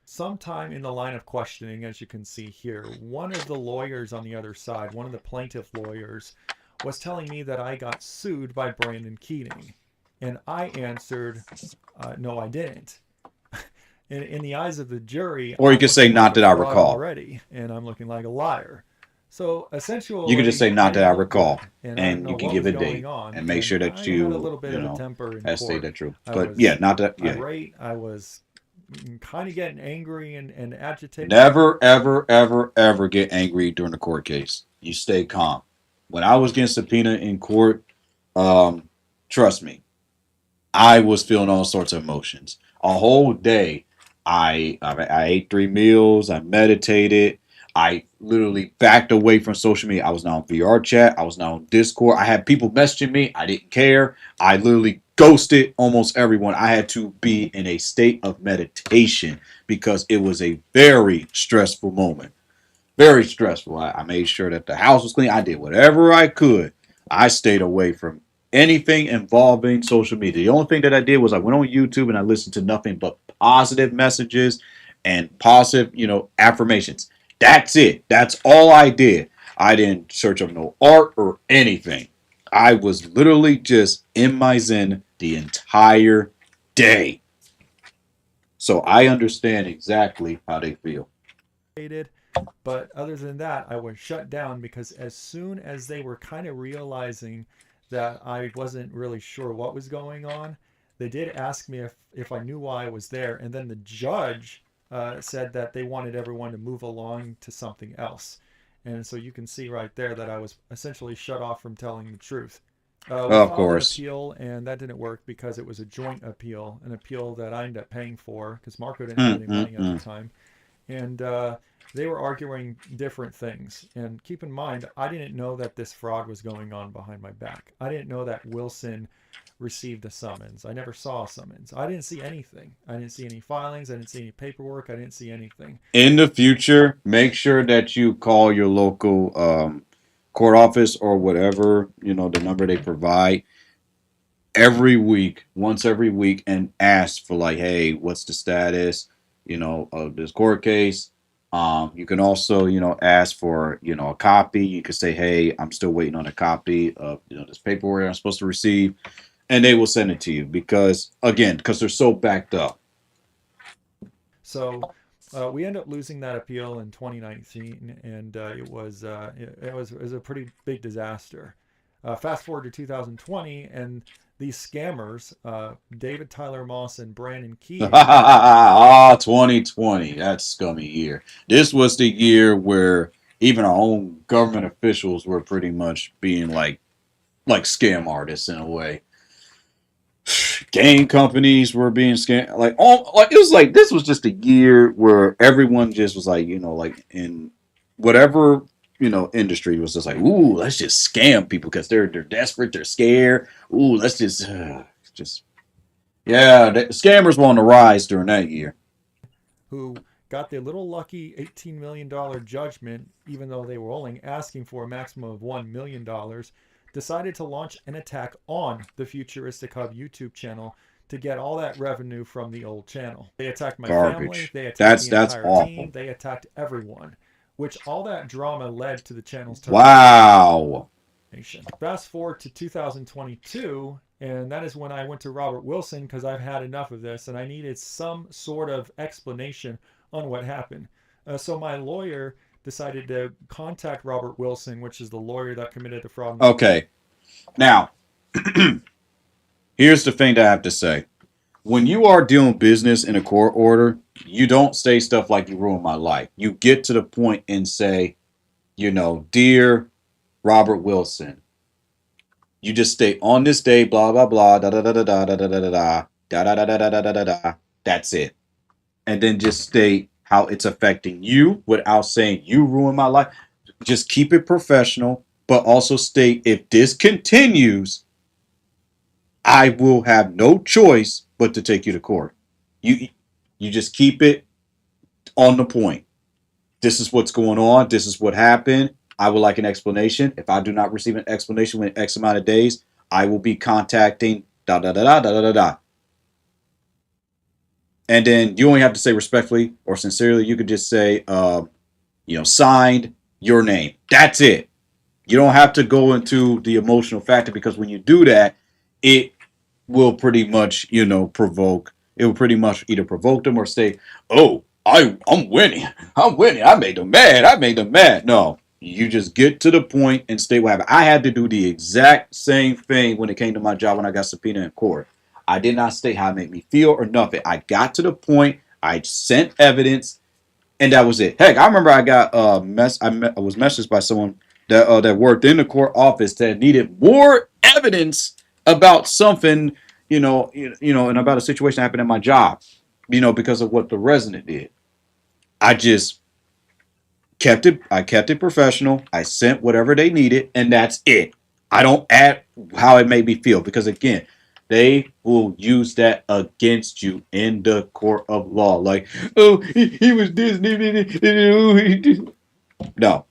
Sometime in the line of questioning, as you can see here, one of the lawyers on the other side, one of the plaintiff lawyers, was telling me that I got sued by Brandon Keating. And I answered, no, I didn't. In the eyes of the jury, Or you I'm could say, looking not like that a I fraud recall. already, and I'm looking like a liar. So essentially, You could just say, not that I recall, and I and didn't you know can what give was a going date on. and make sure that I had a little bit of a temper in has stayed court. that true. I But was yeah, not that, yeah. irate. I was kind of getting angry and agitated. Never, ever, ever, ever get angry during the court case. You stay calm. When I was getting subpoenaed in court, trust me, I was feeling all sorts of emotions. A whole day, I ate 3 meals. I meditated. I literally backed away from social media. I was not on VR chat. I was not on Discord. I had people messaging me. I didn't care. I literally ghosted almost everyone. I had to be in a state of meditation because it was a very stressful moment. Very stressful. I made sure that the house was clean. I did whatever I could. I stayed away from anything involving social media. The only thing that I did was I went on YouTube and I listened to nothing but positive messages and positive, affirmations. That's it. That's all I did. I didn't search up no art or anything. I was literally just in my zen the entire day. So I understand exactly how they feel. But other than that, I was shut down because as soon as they were kind of realizing that I wasn't really sure what was going on, they did ask me if I knew why I was there. And then the judge said that they wanted everyone to move along to something else. And so you can see right there that I was essentially shut off from telling the truth. We Of filed an course. appeal, and that didn't work because it was a joint appeal, an appeal that I ended up paying for because Marco didn't have any money at the Mm-mm-mm. time. And they were arguing different things. And keep in mind, I didn't know that this fraud was going on behind my back. I didn't know that Wilson received a summons. I never saw a summons. I didn't see anything. I didn't see any filings. I didn't see any paperwork. I didn't see anything. In the future, make sure that you call your local court office or whatever, the number they provide every week, once every week, and ask for like, hey, what's the status, of this court case. You can also, ask for, a copy. You could say, hey, I'm still waiting on a copy of, this paperwork I'm supposed to receive, and they will send it to you because they're so backed up. So we ended up losing that appeal in 2019, and it was a pretty big disaster. Fast forward to 2020, and these scammers, David Tyler Moss and Brandon Key, 2020. That's scummy year. This was the year where even our own government officials were pretty much being like scam artists in a way. Game companies were being scammed. Like it was like this was just a year where everyone just was like, like in whatever industry was just like, ooh, let's just scam people because they're desperate, they're scared. Ooh, let's just yeah, the scammers were on the rise during that year. who got their little lucky $18 million judgment, even though they were only asking for a maximum of $1 million, decided to launch an attack on the Futuristic Hub YouTube channel to get all that revenue from the old channel. They attacked my family, Garbage. they attacked That's the that's entire team, awful. they attacked everyone, which all that drama led to the channel's termination. Wow. Fast forward to 2022, and that is when I went to Robert Wilson because I've had enough of this and I needed some sort of explanation on what happened. So my lawyer decided to contact Robert Wilson, which is the lawyer that committed the fraud. Okay. Now, here's the thing that I have to say. When you are doing business in a court order, you don't say stuff like you ruined my life. You get to the point and say, dear Robert Wilson, you just state on this day, blah blah blah, da da da da da da da da da da da da da da da da da. That's it. And then just state how it's affecting you without saying you ruined my life. Just keep it professional, but also state if this continues, I will have no choice but to take you to court. You you just keep it on the point. This is what's going on. This is what happened. I would like an explanation. If I do not receive an explanation within X amount of days, I will be contacting da da da da da da da. And then you only have to say respectfully or sincerely. You could just say, signed your name. That's it. You don't have to go into the emotional factor because when you do that, it will pretty much, provoke. It will pretty much either provoke them or say, "Oh, I'm winning. I'm winning. I made them mad. I made them mad." No, you just get to the point and stay what happened. I had to do the exact same thing when it came to my job when I got subpoenaed in court. I did not state how it made me feel or nothing. I got to the point. I sent evidence, and that was it. Heck, I remember I got I was messaged by someone that worked in the court office that needed more evidence about something, and about a situation that happened at my job, because of what the resident did. I just kept it. I kept it professional. I sent whatever they needed, and that's it. I don't add how it made me feel because again, they will use that against you in the court of law. Like, oh, he was this. No,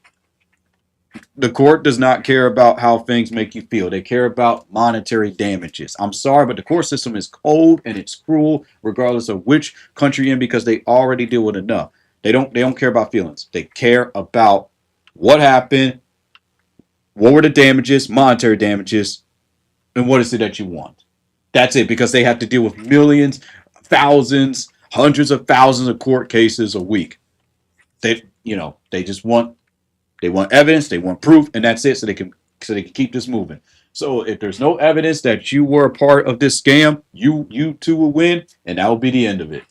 the court does not care about how things make you feel. They care about monetary damages. I'm sorry, but the court system is cold and it's cruel, regardless of which country you're in, because they already deal with enough. They don't care about feelings. They care about what happened, what were the damages, monetary damages, and what is it that you want. That's it, because they have to deal with millions, thousands hundreds of thousands of court cases a week. They just want evidence, they want proof, and that's it. So they can keep this moving. So if there's no evidence that you were a part of this scam, you too will win, and that will be the end of it.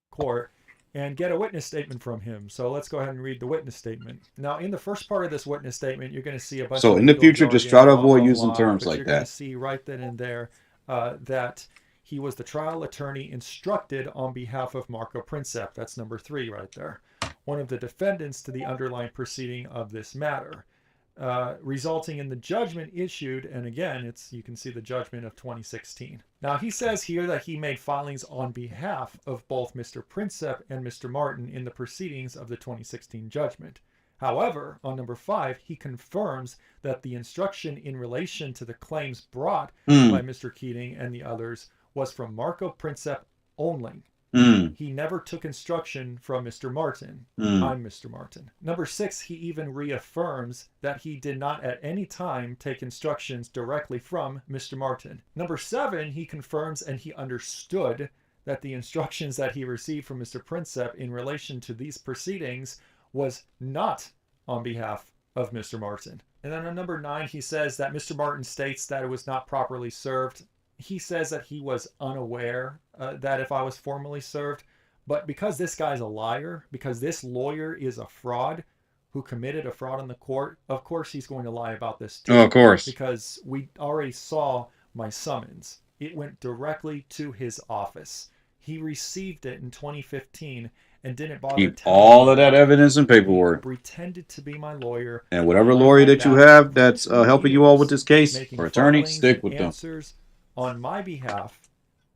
Court and get a witness statement from him. So let's go ahead and read the witness statement. Now, in the first part of this witness statement, you're going to see a bunch So of in the legal future, just try jargon, to blah, avoid blah, using blah, terms but like you're going to that. see right then and there that he was the trial attorney instructed on behalf of Marco Princep. That's number 3 right there. One of the defendants to the underlying proceeding of this matter. Resulting in the judgment issued, and again, you can see the judgment of 2016. Now, he says here that he made filings on behalf of both Mr. Princep and Mr. Martin in the proceedings of the 2016 judgment. However, on number 5, he confirms that the instruction in relation to the claims brought by Mr. Keating and the others was from Marco Princep only. He never took instruction from Mr. Martin. I'm Mr. Martin. Number 6, he even reaffirms that he did not at any time take instructions directly from Mr. Martin. Number 7, he confirms and he understood that the instructions that he received from Mr. Princep in relation to these proceedings was not on behalf of Mr. Martin. And then on number 9, he says that Mr. Martin states that it was not properly served. He says that he was unaware that if I was formally served, but because this guy's a liar, because this lawyer is a fraud who committed a fraud in the court, of course he's going to lie about this too. Oh, of course. Because we already saw my summons. It went directly to his office. He received it in 2015 and didn't bother keep all of that evidence and paperwork. He pretended to be my lawyer. And whatever lawyer that you have that's helping you all with this case, or attorney, stick with them. Answers on my behalf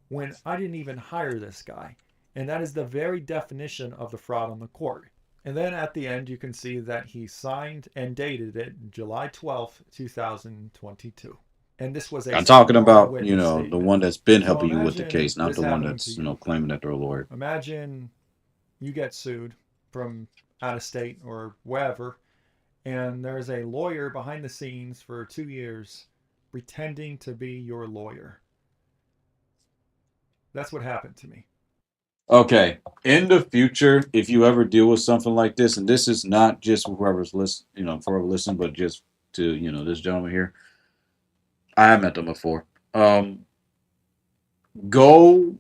when I didn't even hire this guy. And that is the very definition of the fraud on the court. And then at the end, you can see that he signed and dated it July 12th, 2022. And this was I'm talking about, statement. the one that's been helping you with the case, not the one that's, claiming that they're a lawyer. Imagine you get sued from out of state or wherever, and there's a lawyer behind the scenes for 2 years pretending to be your lawyer. That's what happened to me. Okay, in the future, if you ever deal with something like this, and this is not just whoever's listening, but just to this gentleman here, I have met them before. Go.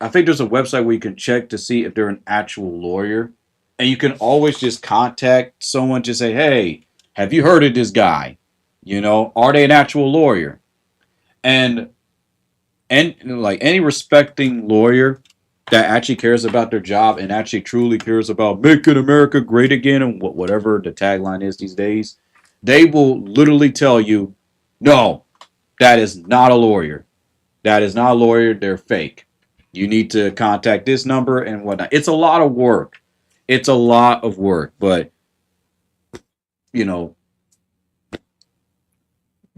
I think there's a website where you can check to see if they're an actual lawyer, and you can always just contact someone to say, "Hey, have you heard of this guy? Are they an actual lawyer?" And like any respecting lawyer that actually cares about their job and actually truly cares about making America great again and whatever the tagline is these days, they will literally tell you, no, that is not a lawyer. That is not a lawyer. They're fake. You need to contact this number and whatnot. It's a lot of work. But,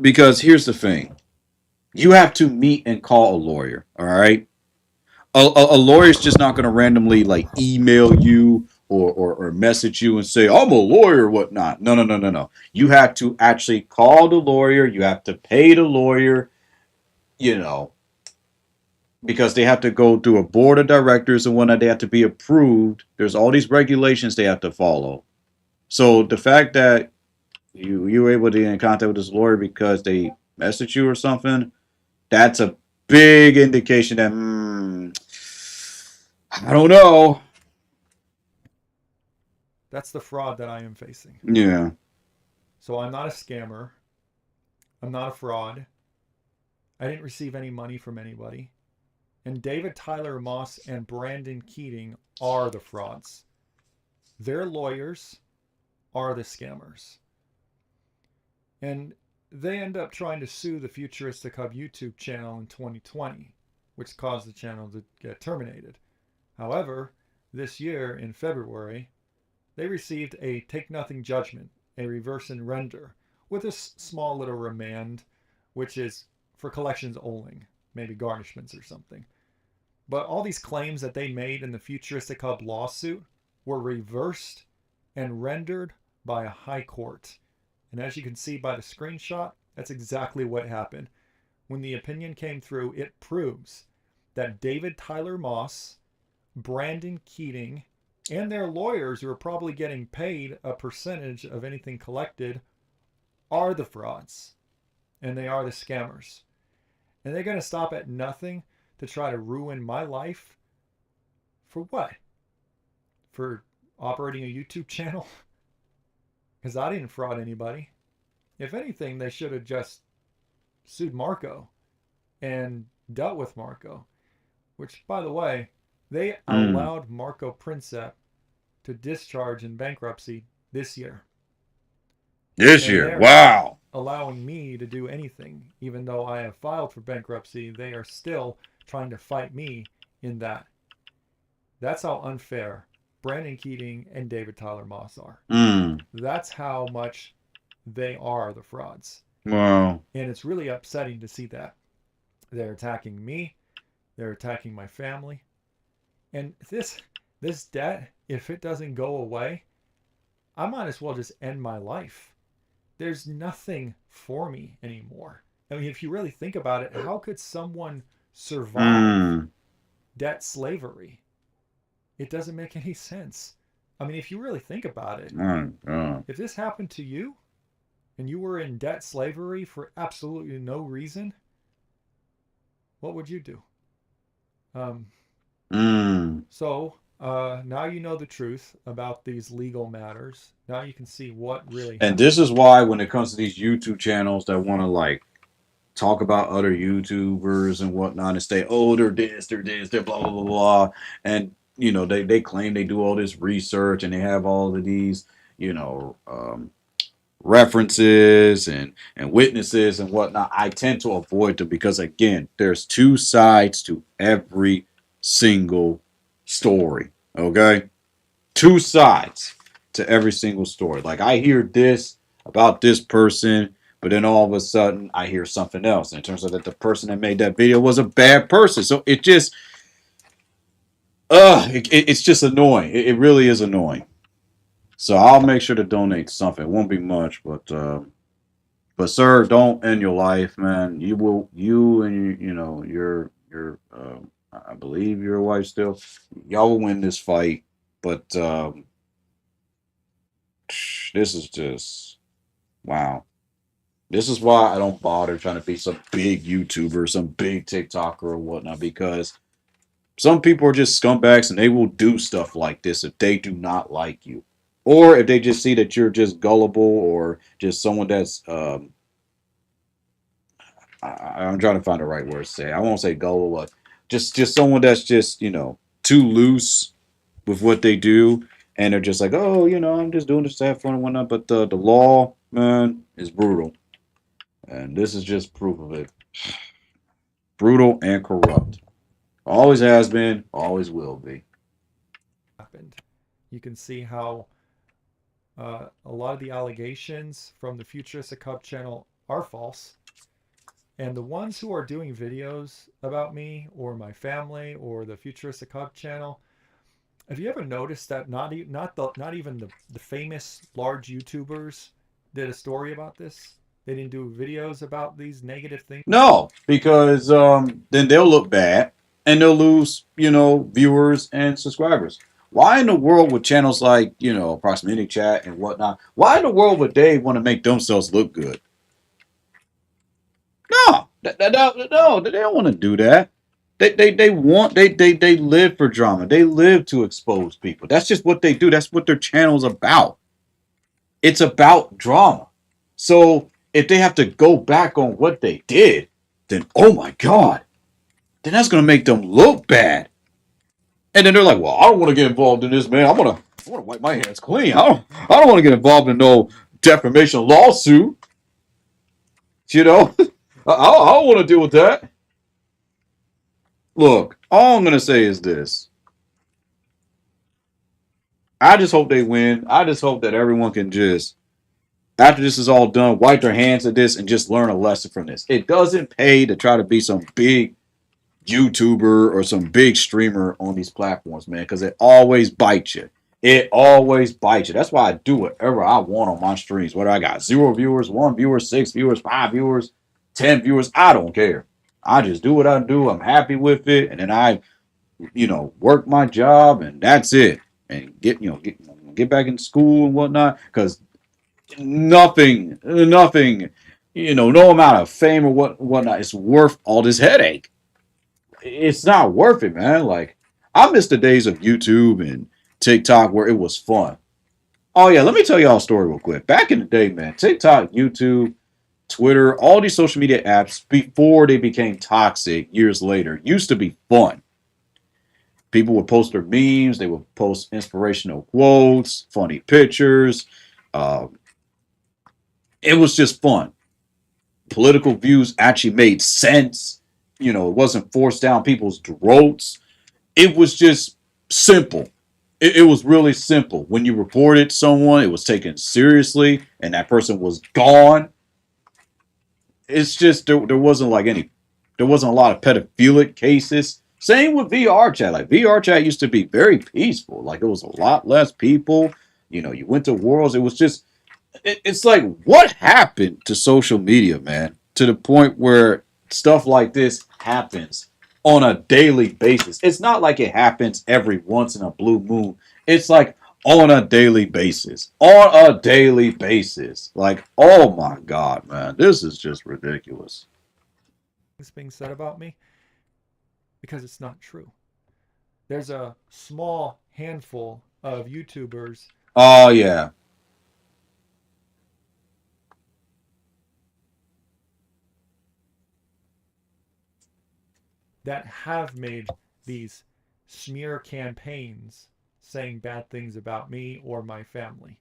because here's the thing. You have to meet and call a lawyer, all right? A lawyer's just not going to randomly email you or message you and say, I'm a lawyer or whatnot. No. You have to actually call the lawyer. You have to pay the lawyer, because they have to go through a board of directors and whatnot. They have to be approved. There's all these regulations they have to follow. So the fact that you were able to get in contact with this lawyer because they messaged you or something, that's a big indication that, I don't know. That's the fraud that I am facing. Yeah. So I'm not a scammer. I'm not a fraud. I didn't receive any money from anybody. And David Tyler Moss and Brandon Keating are the frauds. Their lawyers are the scammers. And they end up trying to sue the Futuristic Hub YouTube channel in 2020, which caused the channel to get terminated. However, this year in February, they received a take-nothing judgment, a reverse and render, with a small little remand, which is for collections only, maybe garnishments or something. But all these claims that they made in the Futuristic Hub lawsuit were reversed and rendered by a high court. And as you can see by the screenshot, that's exactly what happened. When the opinion came through, it proves that David Tyler Moss, Brandon Keating, and their lawyers, who are probably getting paid a percentage of anything collected, are the frauds and they are the scammers. And they're going to stop at nothing to try to ruin my life. For what? For operating a YouTube channel? Because I didn't fraud anybody. If anything, they should have just sued Marco and dealt with Marco. Which, by the way, they allowed Marco Princep to discharge in bankruptcy this year. This year, wow. Allowing me to do anything, even though I have filed for bankruptcy, they are still trying to fight me in that. That's how unfair Brandon Keating and David Tyler Moss are. That's how much they are the frauds. Wow. And it's really upsetting to see that. They're attacking me. They're attacking my family. And this debt, if it doesn't go away, I might as well just end my life. There's nothing for me anymore. I mean, if you really think about it, how could someone survive debt slavery? It doesn't make any sense. I mean, if you really think about it, if this happened to you and you were in debt slavery for absolutely no reason, what would you do? So now you know the truth about these legal matters. Now you can see what really happened. And this is why when it comes to these YouTube channels that want to like talk about other YouTubers and whatnot and say, oh, they're this, they're blah, blah, blah, blah. And, you know, they claim they do all this research and they have all of these, you know, references and witnesses and whatnot. I tend to avoid them because, again, there's two sides to every single story. Okay? Two sides to every single story. Like, I hear this about this person, but then all of a sudden I hear something else. And it turns out that the person that made that video was a bad person. So it just, it's just annoying. It really is annoying. So I'll make sure to donate something. It won't be much, but sir, don't end your life, man. You and you know your I believe your wife still. Y'all will win this fight, but this is just wow. This is why I don't bother trying to be some big YouTuber, some big TikToker or whatnot, because some people are just scumbags and they will do stuff like this if they do not like you. Or if they just see that you're just gullible or just someone that's, I'm trying to find the right words to say. I won't say gullible, but just someone that's just, you know, too loose with what they do. And they're just like, oh, you know, I'm just doing this to have fun and whatnot. But the law, man, is brutal. And this is just proof of it. Brutal and corrupt. Always has been, always will be. You can see how a lot of the allegations from the Futuristic Hub channel are false. And the ones who are doing videos about me or my family or the Futuristic Hub channel, have you ever noticed that not even the famous large YouTubers did a story about this? They didn't do videos about these negative things? No, because then they'll look bad and they'll lose, you know, viewers and subscribers. Why in the world would channels like, you know, Proximity Chat and whatnot, why in the world would they want to make themselves look good? No, no, they don't want to do that. They live for drama. They live to expose people. That's just what they do. That's what their channel's about. It's about drama. So if they have to go back on what they did, then oh my God, then that's gonna make them look bad. And then they're like, well, I don't want to get involved in this, man. I want to wipe my hands clean. I don't want to get involved in no defamation lawsuit. You know, I don't want to deal with that. Look, all I'm gonna say is this. I just hope they win. I just hope that everyone can just, after this is all done, wipe their hands at this and just learn a lesson from this. It doesn't pay to try to be some big YouTuber or some big streamer on these platforms, man, because it always bites you. It always bites you. That's why I do whatever I want on my streams. Whether I got 0 viewers, 1 viewer, 6 viewers, 5 viewers, 10 viewers, I don't care. I just do what I do. I'm happy with it, and then I, work my job, and that's it. And get back in school and whatnot. Because nothing, no amount of fame or whatnot is worth all this headache. It's not worth it, man. Like, I miss the days of YouTube and TikTok where it was fun. Oh yeah, let me tell y'all a story real quick. Back in the day, man, TikTok, YouTube, Twitter, all these social media apps before they became toxic years later used to be fun. People would post their memes, they would post inspirational quotes, funny pictures. Um, it was just fun. Political views actually made sense. It wasn't forced down people's throats. It was just simple. It was really simple. When you reported someone, it was taken seriously, and that person was gone. It's just there wasn't like there wasn't a lot of pedophilic cases. Same with VR chat. Like VR chat used to be very peaceful. Like it was a lot less people. You went to worlds. It was just it's like what happened to social media, man, to the point where stuff like this happens on a daily basis. It's not like it happens every once in a blue moon. It's like on a daily basis. On a daily basis. Like, oh my God, man, this is just ridiculous. Things being said about me because it's not true. There's a small handful of YouTubers Oh yeah. that have made these smear campaigns saying bad things about me or my family.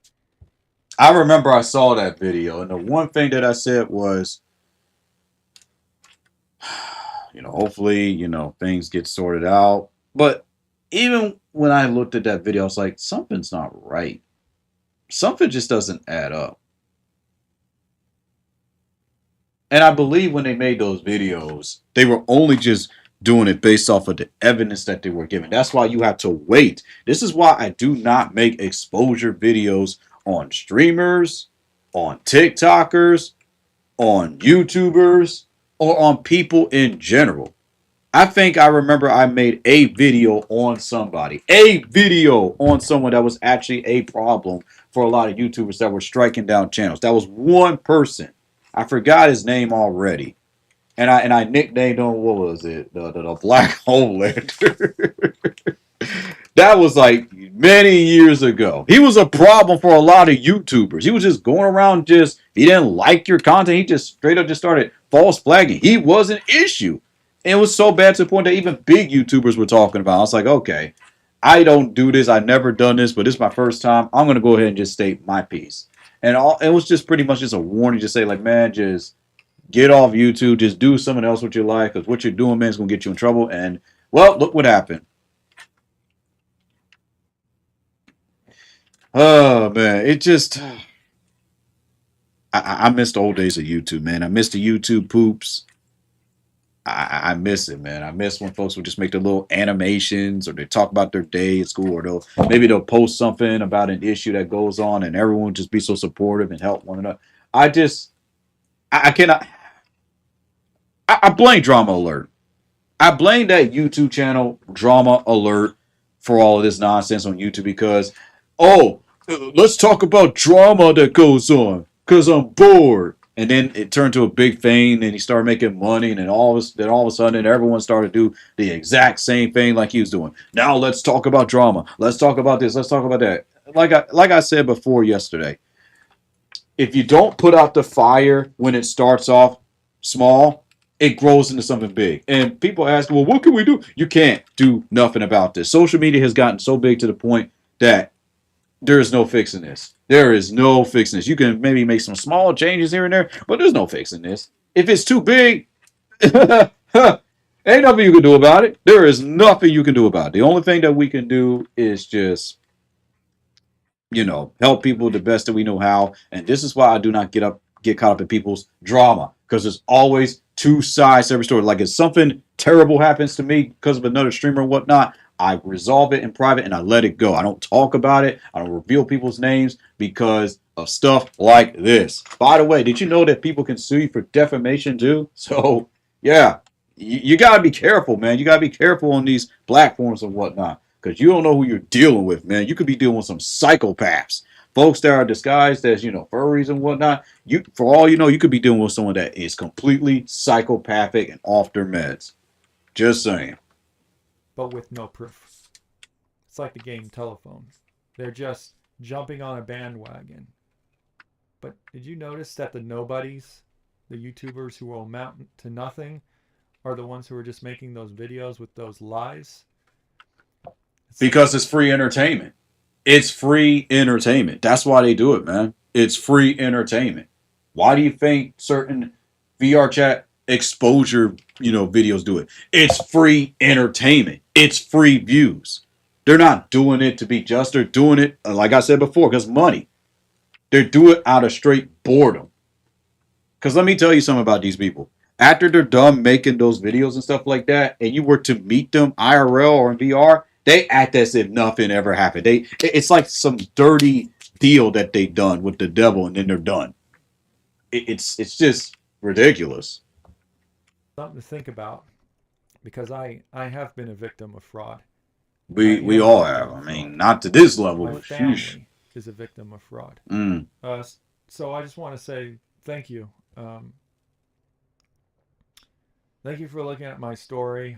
I remember I saw that video, and the one thing that I said was, hopefully, things get sorted out. But even when I looked at that video, I was like, something's not right. Something just doesn't add up. And I believe when they made those videos, they were only just doing it based off of the evidence that they were given. That's why you have to wait. This is why I do not make exposure videos on streamers, on TikTokers, on YouTubers, or on people in general. I think I remember I made a video on somebody, a video on someone that was actually a problem for a lot of YouTubers that were striking down channels. That was one person. I forgot his name already. And I nicknamed him, what was it? The Black Homelander. That was like many years ago. He was a problem for a lot of YouTubers. He was just going around he didn't like your content. He just straight up just started false flagging. He was an issue. And it was so bad to the point that even big YouTubers were talking about it. I was like, okay, I don't do this. I've never done this, but this is my first time. I'm going to go ahead and just state my piece. And it was just pretty much just a warning to say, like, man, just get off YouTube. Just do something else with your life, because what you're doing, man, is going to get you in trouble. And, well, look what happened. Oh, man. It just... I miss the old days of YouTube, man. I miss the YouTube poops. I miss it, man. I miss when folks would just make their little animations, or they talk about their day at school, or they'll post something about an issue that goes on, and everyone would just be so supportive and help one another. I cannot. I blame Drama Alert. I blame that YouTube channel, Drama Alert, for all of this nonsense on YouTube because, let's talk about drama that goes on because I'm bored. And then it turned to a big thing, and he started making money, and then all of a sudden, everyone started to do the exact same thing like he was doing. Now let's talk about drama. Let's talk about this. Let's talk about that. Like I said before yesterday, if you don't put out the fire when it starts off small, it grows into something big. And people ask, well, what can we do? You can't do nothing about this. Social media has gotten so big to the point that there is no fixing this. There is no fixing this. You can maybe make some small changes here and there, but there's no fixing this. If it's too big, ain't nothing you can do about it. There is nothing you can do about it. The only thing that we can do is just, help people the best that we know how. And this is why I do not get caught up in people's drama, because there's always two sides to every story. Like if something terrible happens to me because of another streamer and whatnot, I resolve it in private and I let it go. I don't talk about it. I don't reveal people's names because of stuff like this. By the way, did you know that people can sue you for defamation too? So, yeah. You got to be careful, man. You got to be careful on these platforms and whatnot because you don't know who you're dealing with, man. You could be dealing with some psychopaths, folks that are disguised as furries and whatnot. You, for all you know, you could be dealing with someone that is completely psychopathic and off their meds. Just saying. but with no proof. It's like the game telephone. They're just jumping on a bandwagon. But did you notice that the nobodies, the YouTubers who will amount to nothing, are the ones who are just making those videos with those lies? Because it's free entertainment. It's free entertainment. That's why they do it, man. It's free entertainment. Why do you think certain VR chat exposure, videos do it? It's free entertainment. It's free views. They're not doing it to be just. They're doing it, like I said before, because money. They do it out of straight boredom. Because let me tell you something about these people. After they're done making those videos and stuff like that, and you were to meet them IRL or in VR, they act as if nothing ever happened. It's like some dirty deal that they done with the devil, and then they're done. It's just ridiculous. Something to think about because I have been a victim of fraud. I We am a all victim have. I of mean, fraud. not to this level, My but sheesh. family is a victim of fraud. Mm. So I just want to say thank you. Thank you for looking at my story.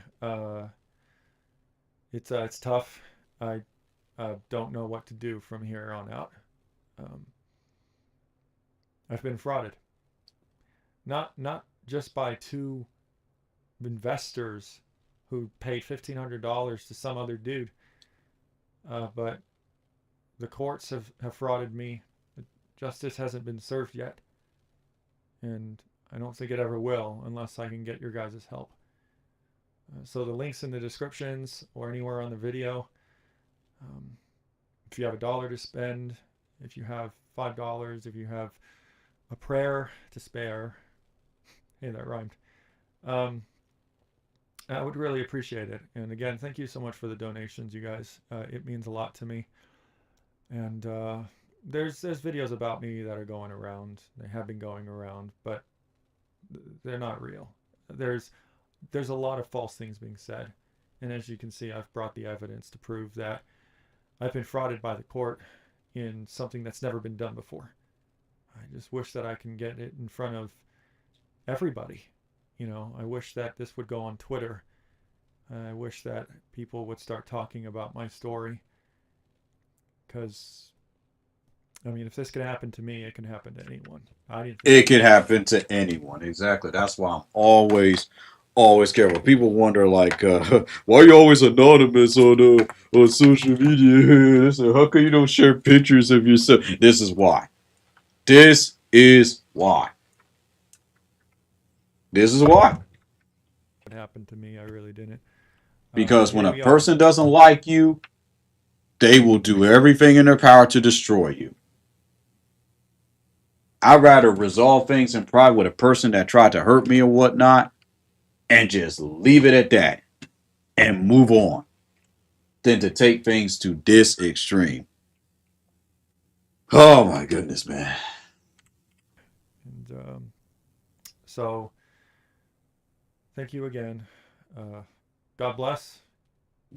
It's tough. I don't know what to do from here on out. Um, I've been frauded. Not just by two investors who paid $1,500 to some other dude, but the courts have frauded me. Justice hasn't been served yet, and I don't think it ever will unless I can get your guys' help. So the links in the descriptions or anywhere on the video. If you have $1 to spend, if you have $5, if you have a prayer to spare, hey, that rhymed. I would really appreciate it. And again, thank you so much for the donations, you guys. It means a lot to me. And there's videos about me that are going around. They have been going around, but they're not real. There's a lot of false things being said. And as you can see, I've brought the evidence to prove that I've been frauded by the court in something that's never been done before. I just wish that I can get it in front of everybody. I wish that this would go on Twitter. I wish that people would start talking about my story. Because, I mean, if this can happen to me, it can happen to anyone. It could happen to anyone. Exactly. That's why I'm always careful. People wonder like, why are you always anonymous on social media? So how come you don't share pictures of yourself? This is why. This is why. This is why. What happened to me, I really didn't. Because But when here a we are. person doesn't like you, they will do everything in their power to destroy you. I'd rather resolve things in private with a person that tried to hurt me or whatnot and just leave it at that and move on than to take things to this extreme. Oh my goodness, man. And so, thank you again. God bless.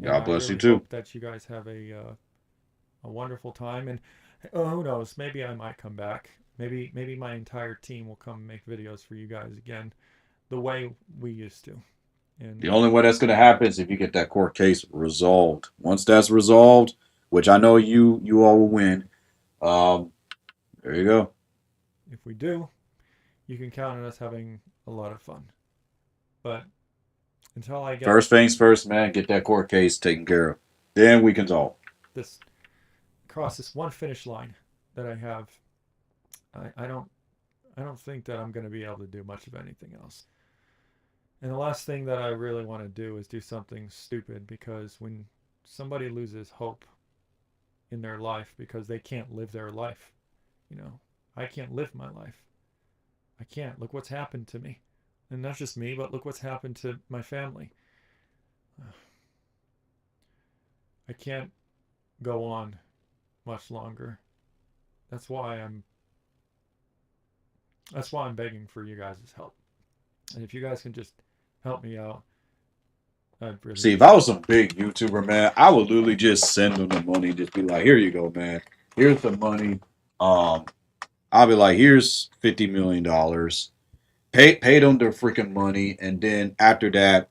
And God I bless you really too. hope that you guys have a wonderful time. And who knows? Maybe I might come back. Maybe my entire team will come make videos for you guys again, the way we used to. And The only way that's going to happen is if you get that court case resolved. Once that's resolved, which I know you all will win, um, there you go. if we do, you can count on us having a lot of fun. But until I get First things first, man. Get that court case taken care of. Then we can talk. this across this one finish line that I have, I don't think that I'm going to be able to do much of anything else. And the last thing that I really want to do is do something stupid, because when somebody loses hope in their life because they can't live their life, I can't live my life. I can't. Look what's happened to me. And not just me, but look what's happened to my family. I can't go on much longer. That's why I'm begging for you guys' help. And if you guys can just help me out, I'd really See, if I appreciate was some big YouTuber, man, I would literally just send them the money, just be like, "Here you go, man. Here's the money." Um, I'll be like, "Here's $50 million. Pay them their freaking money, and then after that,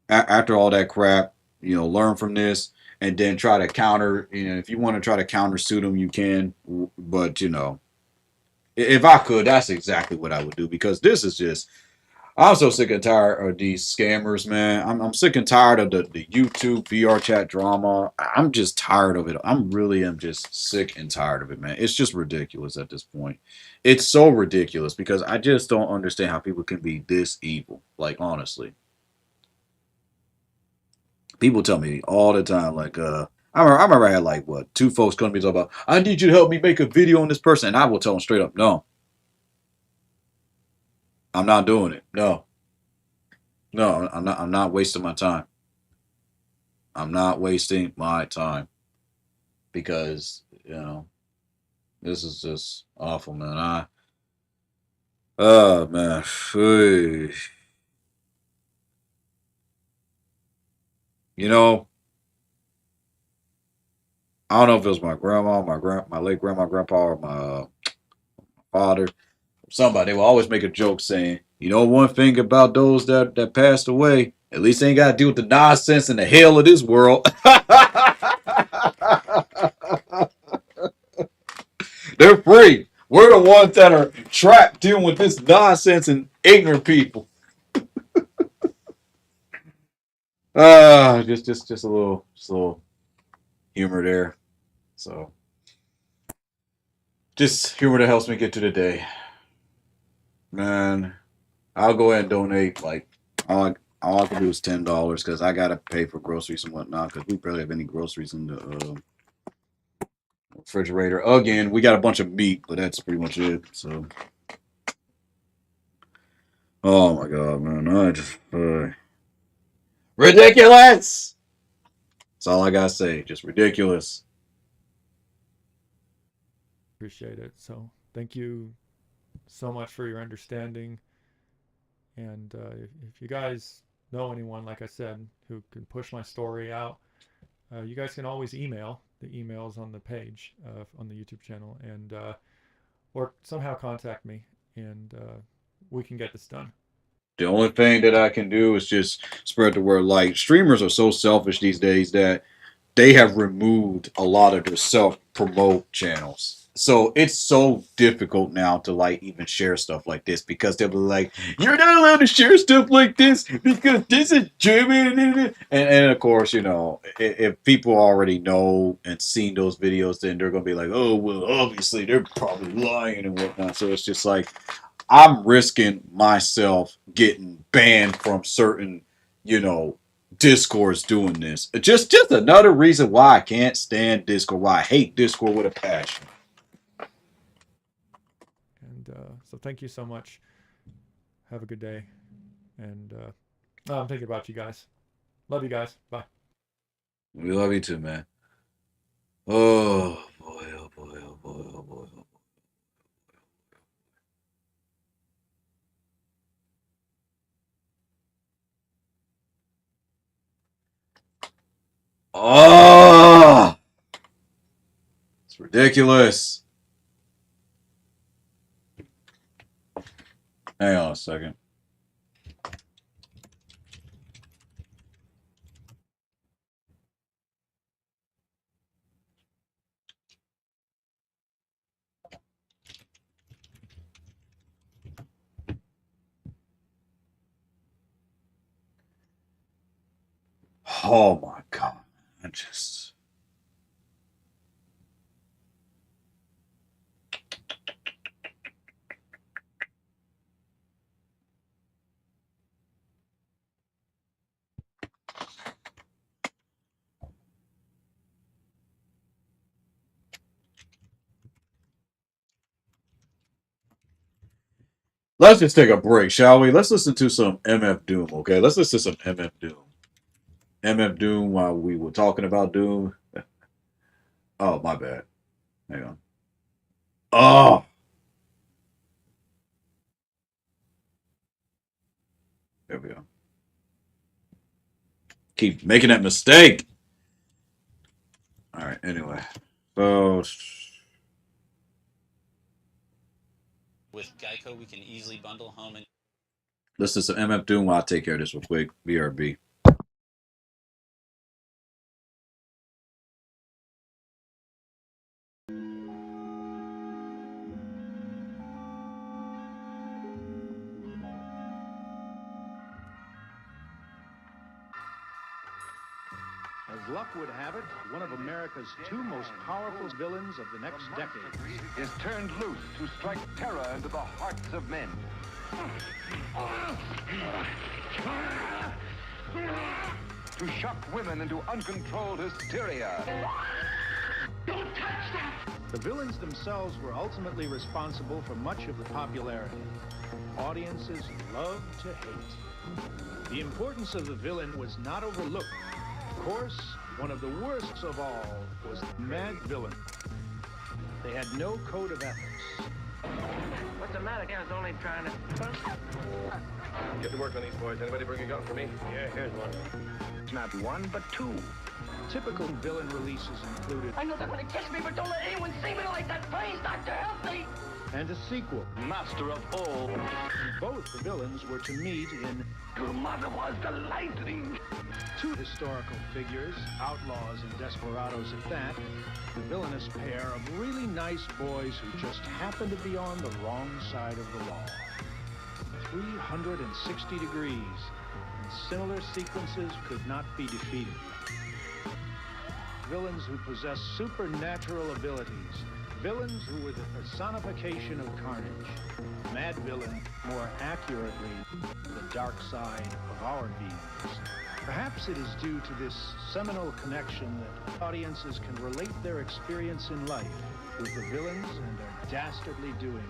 after all that crap, learn from this, and then try to counter. If you want to try to counter sue them, you can. But if I could, that's exactly what I would do because this is just I'm so sick and tired of these scammers, man. I'm sick and tired of the YouTube VR chat drama. I'm just tired of it. I'm really am just sick and tired of it, man. It's just ridiculous at this point. It's so ridiculous because I just don't understand how people can be this evil. Like honestly, people tell me all the time, like I remember I had like what two folks come to me talk about. I need you to help me make a video on this person, and I will tell them straight up, no, I'm not doing it. No, no, I'm not. I'm not wasting my time. I'm not wasting my time because this is just awful, man. Oh man, Phew. you know, I don't know if it was my grandma, my late grandma, grandpa, or my father, somebody. They will always make a joke saying, one thing about those that passed away, at least they ain't got to deal with the nonsense and the hell of this world. They're free. We're the ones that are trapped dealing with this nonsense and ignorant people. Just a little humor there. So just humor that helps me get to the day. Man, I'll go ahead and donate. Like all I can do is $10 because I gotta pay for groceries and whatnot because we barely have any groceries in the refrigerator. Again, we got a bunch of meat, but that's pretty much it. So, oh my god, man, I just ridiculous. That's all I gotta say. Just ridiculous. it. So thank you so much for your understanding. And if you guys know anyone, like I said, who can push my story out, you guys can always email. The emails on the page on the YouTube channel, and or somehow contact me, and we can get this done. The only thing that I can do is just spread the word. Like streamers are so selfish these days that they have removed a lot of their self promote channels. So it's so difficult now to like even share stuff like this because they'll be like, "You're not allowed to share stuff like this because this is German." And of course, if people already know and seen those videos, then they're gonna be like, "Oh well, obviously they're probably lying and whatnot." So it's just like I'm risking myself getting banned from certain, you know, Discord's doing this. Just another reason why I can't stand Discord, why I hate Discord with a passion. And so thank you so much. Have a good day. And I'm thinking about you guys. Love you guys. Bye. We love you too, man. Oh boy, oh boy, oh boy, oh boy, oh boy. Oh, it's ridiculous. Hang on a second. Oh my god. I just let's just take a break, shall we? Let's listen to some MF Doom, okay? Let's listen to some MF Doom. MF Doom while we were talking about Doom. Oh, my bad. Hang on. Oh, There we go. Keep making that mistake. All right. Anyway, so With Geico, we can easily bundle home and listen to some MF Doom while I take care of this real quick. BRB. As luck would have it, one of America's two most powerful villains of the next decade is turned loose to strike terror into the hearts of men. To shock women into uncontrolled hysteria. Don't touch that! The villains themselves were ultimately responsible for much of the popularity. Audiences love to hate. The importance of the villain was not overlooked. Of course, one of the worst of all was the mad villain. They had no code of ethics. What's the matter? I was only trying to... Get to work on these boys. Anybody bring a gun for me? Yeah, here's one. It's not one, but two. Typical villain releases included... I know they're going to kiss me, but don't let anyone see me like that. Please, Doctor, help me! And a sequel. Master of all. Both the villains were to meet in... Your mother was the lightning. Two historical figures, outlaws and desperados at that, the villainous pair of really nice boys who just happened to be on the wrong side of the law. 360 degrees, and similar sequences could not be defeated. Villains who possess supernatural abilities, villains who were the personification of carnage. Mad villain, more accurately, the dark side of our beings. Perhaps it is due to this seminal connection that audiences can relate their experience in life with the villains and their dastardly doings.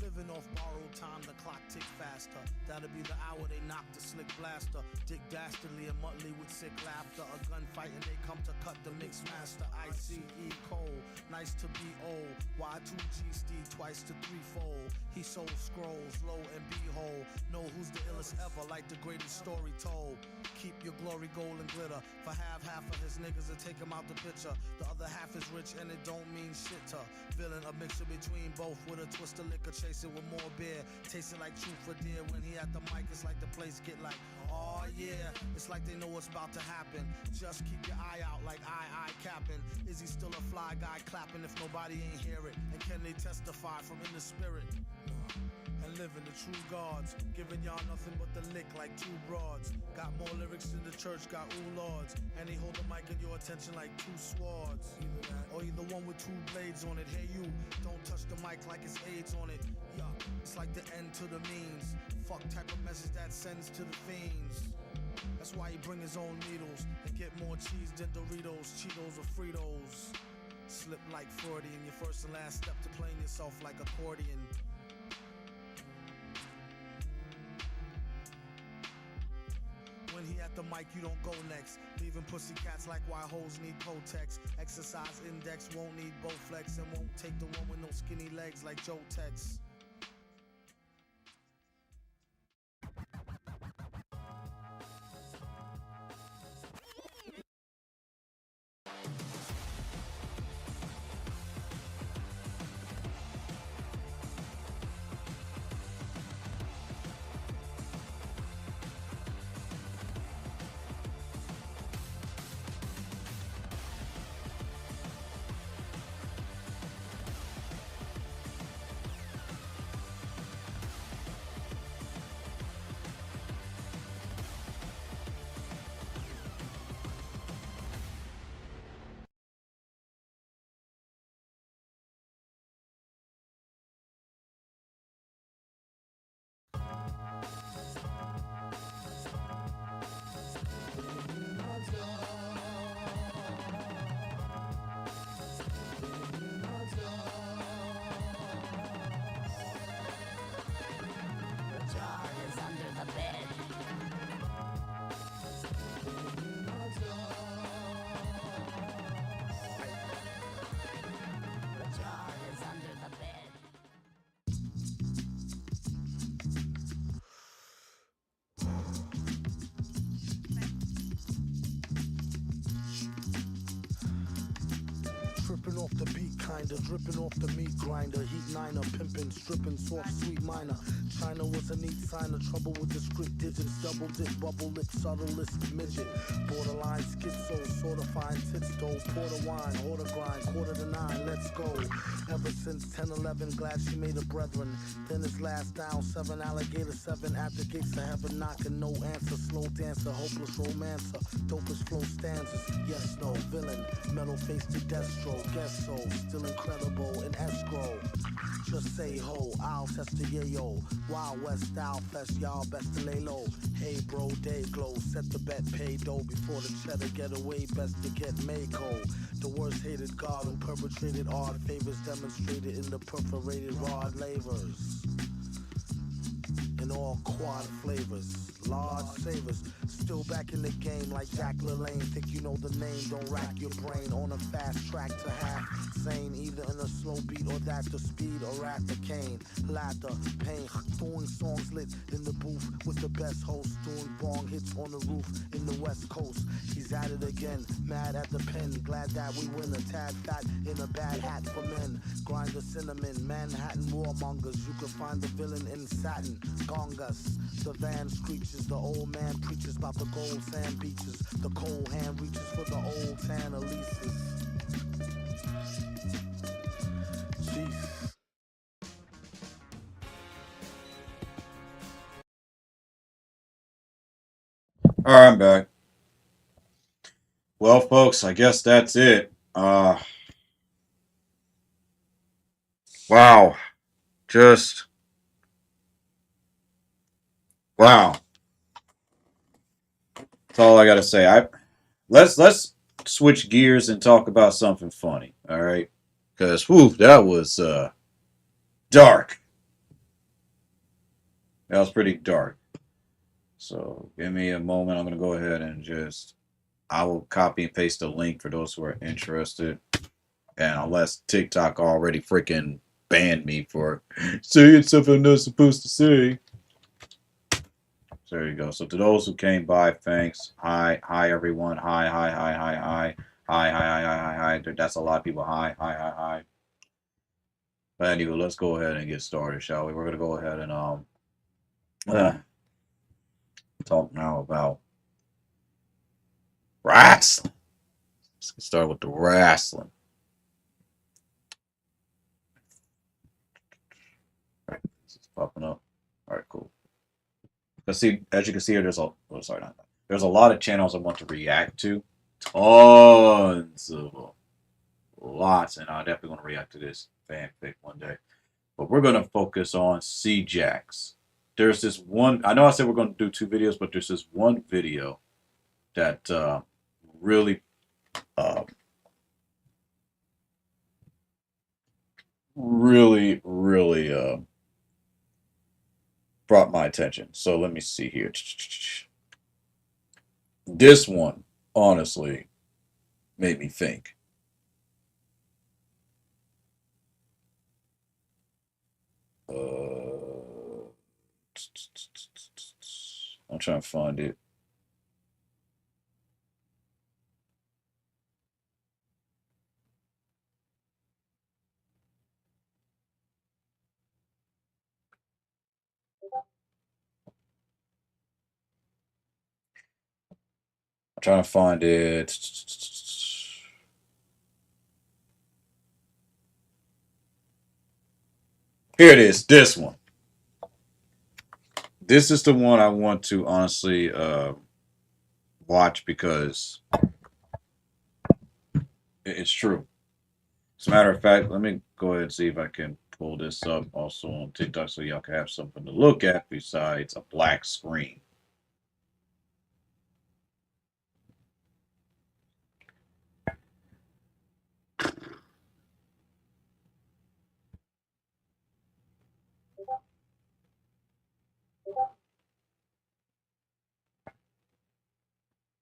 Living off borrowed time, the clock tick faster. That'll be the hour they knock the slick blaster. Dick dastardly and Muttley with sick laughter. A gunfight and they come to cut the mix master. ICE Cole, nice to be old. Y2G Steve twice to threefold. He sold scrolls, low and behold. Know who's the illest ever, like the greatest story told. Keep your glory gold and glitter. For half of his niggas to take him out the picture. The other half is rich and it don't mean shit to villain. A mixture between both with a twist of liquor, chasing with more beer. Tasting like truth for dear. When he at the mic, it's like the place get like, oh yeah. It's like they know what's about to happen. Just keep your eye out like I capping. Is he still a fly guy clapping if nobody ain't hear it? And can they testify from in the spirit? And living the true gods, giving y'all nothing but the lick like two broads. Got more lyrics than the church got lords. And he hold the mic in your attention like two swords. Or either one with two blades on it. Hey you, don't touch the mic like it's AIDS on it. Yeah, it's like the end to the means. Fuck type of message that sends to the fiends. That's why he bring his own needles and get more cheese than Doritos, Cheetos or Fritos. Slip like Freudian, your first and last step to playing yourself like accordion. When he at the mic, you don't go next. Leaving pussy cats like why hoes need Kotex. Exercise index won't need Bowflex and won't take the one with no skinny legs like Joe Tex. off the beat, kinda dripping off the meat grinder. Heat niner, pimping, stripping, soft, sweet minor. China was a neat sign of trouble with the script digits. Double dip, bubble lip, subtlest midget. Borderline schizo, sort of fine tits though. Porter wine, order grind, quarter to 9, let's go. Ever since 10-11, glad she made a brethren. Then his last down, 7 alligator, 7 at the gates of heaven, knocking, no answer. Slow dancer, hopeless romancer, dopest flow stanzas. Yes, no, villain, metal face to Destro. Guess so, still incredible in escrow. Just say ho, I'll test the yayo. Wild West style fest, y'all best to lay low. Hey bro, day glow, set the bet, pay dough. Before the cheddar get away, best to get Mako. The worst hated god who perpetrated odd favors demonstrated in the perforated rod lavers. In all quad flavors, large savers. Still back in the game like Jack LaLanne. Think you know the name, don't rack your brain. On a fast track to half sane, either in a slow beat or that the speed or at the cane. Laughter, pain, doing songs lit in the booth with the best host. Doing bong hits on the roof in the West Coast. He's at it again, mad at the pen. Glad that we win, a tad fat in a bad hat for men. Grind the cinnamon, Manhattan warmongers. You can find the villain in satin. Gongas, the van screeches, the old man preaches about the gold sand beaches. The cold hand reaches for the old tan Elises. Jeez. All right, I'm back. Well, folks, I guess that's it. Wow. Just wow. That's all I gotta say. Let's switch gears and talk about something funny. All right, because whew, that was dark. That was pretty dark. So give me a moment. I'm gonna go ahead and I will copy and paste the link for those who are interested. And unless TikTok already freaking banned me for saying something I'm not supposed to say. So there you go. So to those who came by, thanks. Hi everyone. Hi. Hi. That's a lot of people. Hi. But anyway, let's go ahead and get started, shall we? We're gonna go ahead and talk now about wrestling. Let's start with the wrestling. All right, this is popping up. All right, cool. Let's see. As you can see here, there's a lot of channels I want to react to. Tons of them. Lots, and I definitely want to react to this fanfic one day. But we're going to focus on C-Jax. There's this one, I know I said we're going to do 2 videos, but there's this one video that really brought my attention. So let me see here. This one, honestly, made me think. I'm trying to find it. I'm trying to find it. Here it is. This one. This is the one I want to honestly watch because it's true. As a matter of fact, let me go ahead and see if I can pull this up also on TikTok so y'all can have something to look at besides a black screen.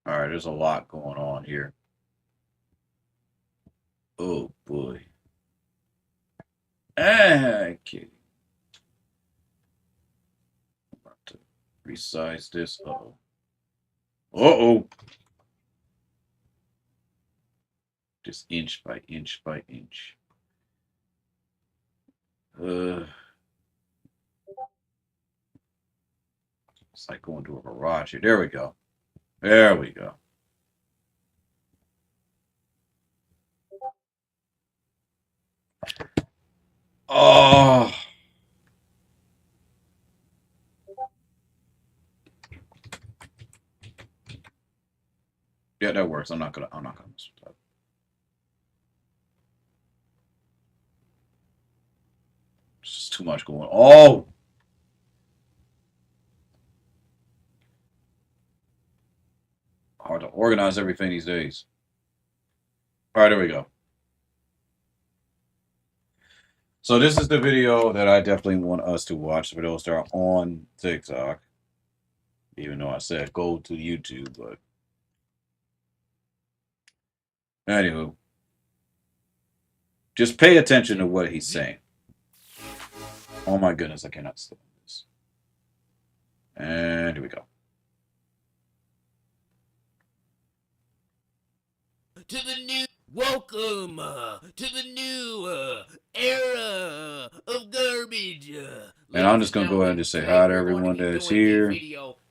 All right, there's a lot going on here. Oh boy. Okay. I'm about to resize this. Uh-oh. Just inch by inch by inch. It's like going to a garage here. There we go. There we go. Oh. Yeah, that works. I'm not gonna mess with that. It's just too much going on. Oh. Hard to organize everything these days. All right, there we go. So this is the video that I definitely want us to watch for those that are on TikTok. Even though I said go to YouTube, but anywho, just pay attention to what he's saying. Oh my goodness, I cannot stop this. And here we go. To the new welcome to the new era of garbage. And I'm just gonna go ahead and just say hi to everyone that's here.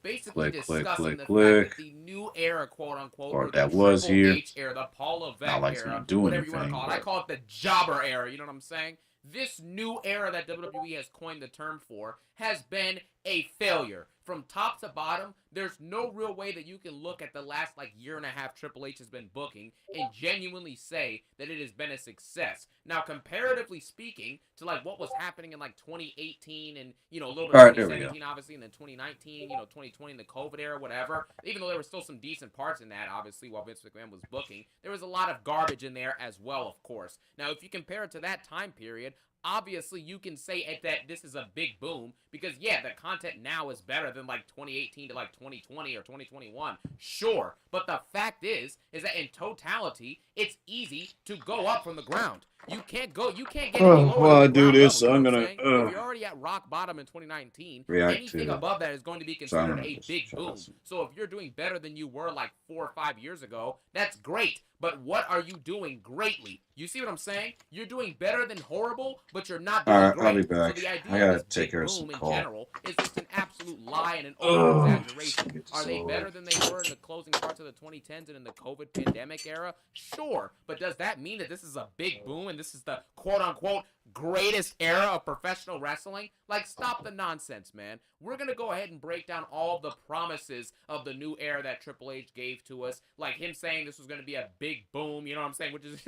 Basically click. The new era, quote unquote, Or or that the was Triple here. H era, the Paul Levesque Not like it's era, gonna do whatever you want to anything, call it. I but- call it the jobber era. You know what I'm saying? This new era that WWE has coined the term for has been a failure. From top to bottom, there's no real way that you can look at the last year and a half Triple H has been booking and genuinely say that it has been a success. Now, comparatively speaking to what was happening in 2018 and a little bit All of right, there we 2017 obviously, and then 2019, 2020 the COVID era, whatever. Even though there were still some decent parts in that, obviously, while Vince McMahon was booking, there was a lot of garbage in there as well, of course. Now, if you compare it to that time period, obviously you can say that this is a big boom because yeah, the content now is better than 2018 to 2020 or 2021, sure, but the fact is that in totality it's easy to go up from the ground. You can't get any lower while I than the do ground this, level, I'm you know what gonna, saying? If you're already at rock bottom in 2019, react anything to above that is going to be So I'm considered gonna a just big shut boom. this. So if you're doing better than you were 4 or 5 years ago, that's great. But what are you doing greatly? You see what I'm saying? You're doing better than horrible, but you're not doing Alright, great. I'll be back. So the I idea gotta of this take big care of boom some in call. general is just an absolute lie and an Ugh, over-exaggeration. get this Are they over better with. than they were in the closing parts of the 2010s and in the COVID pandemic era? Sure, but does that mean that this is a big boom and this is the quote-unquote greatest era of professional wrestling? Stop the nonsense, man. We're gonna go ahead and break down all the promises of the new era that Triple H gave to us, like him saying this was gonna be a big boom, you know what I'm saying, which is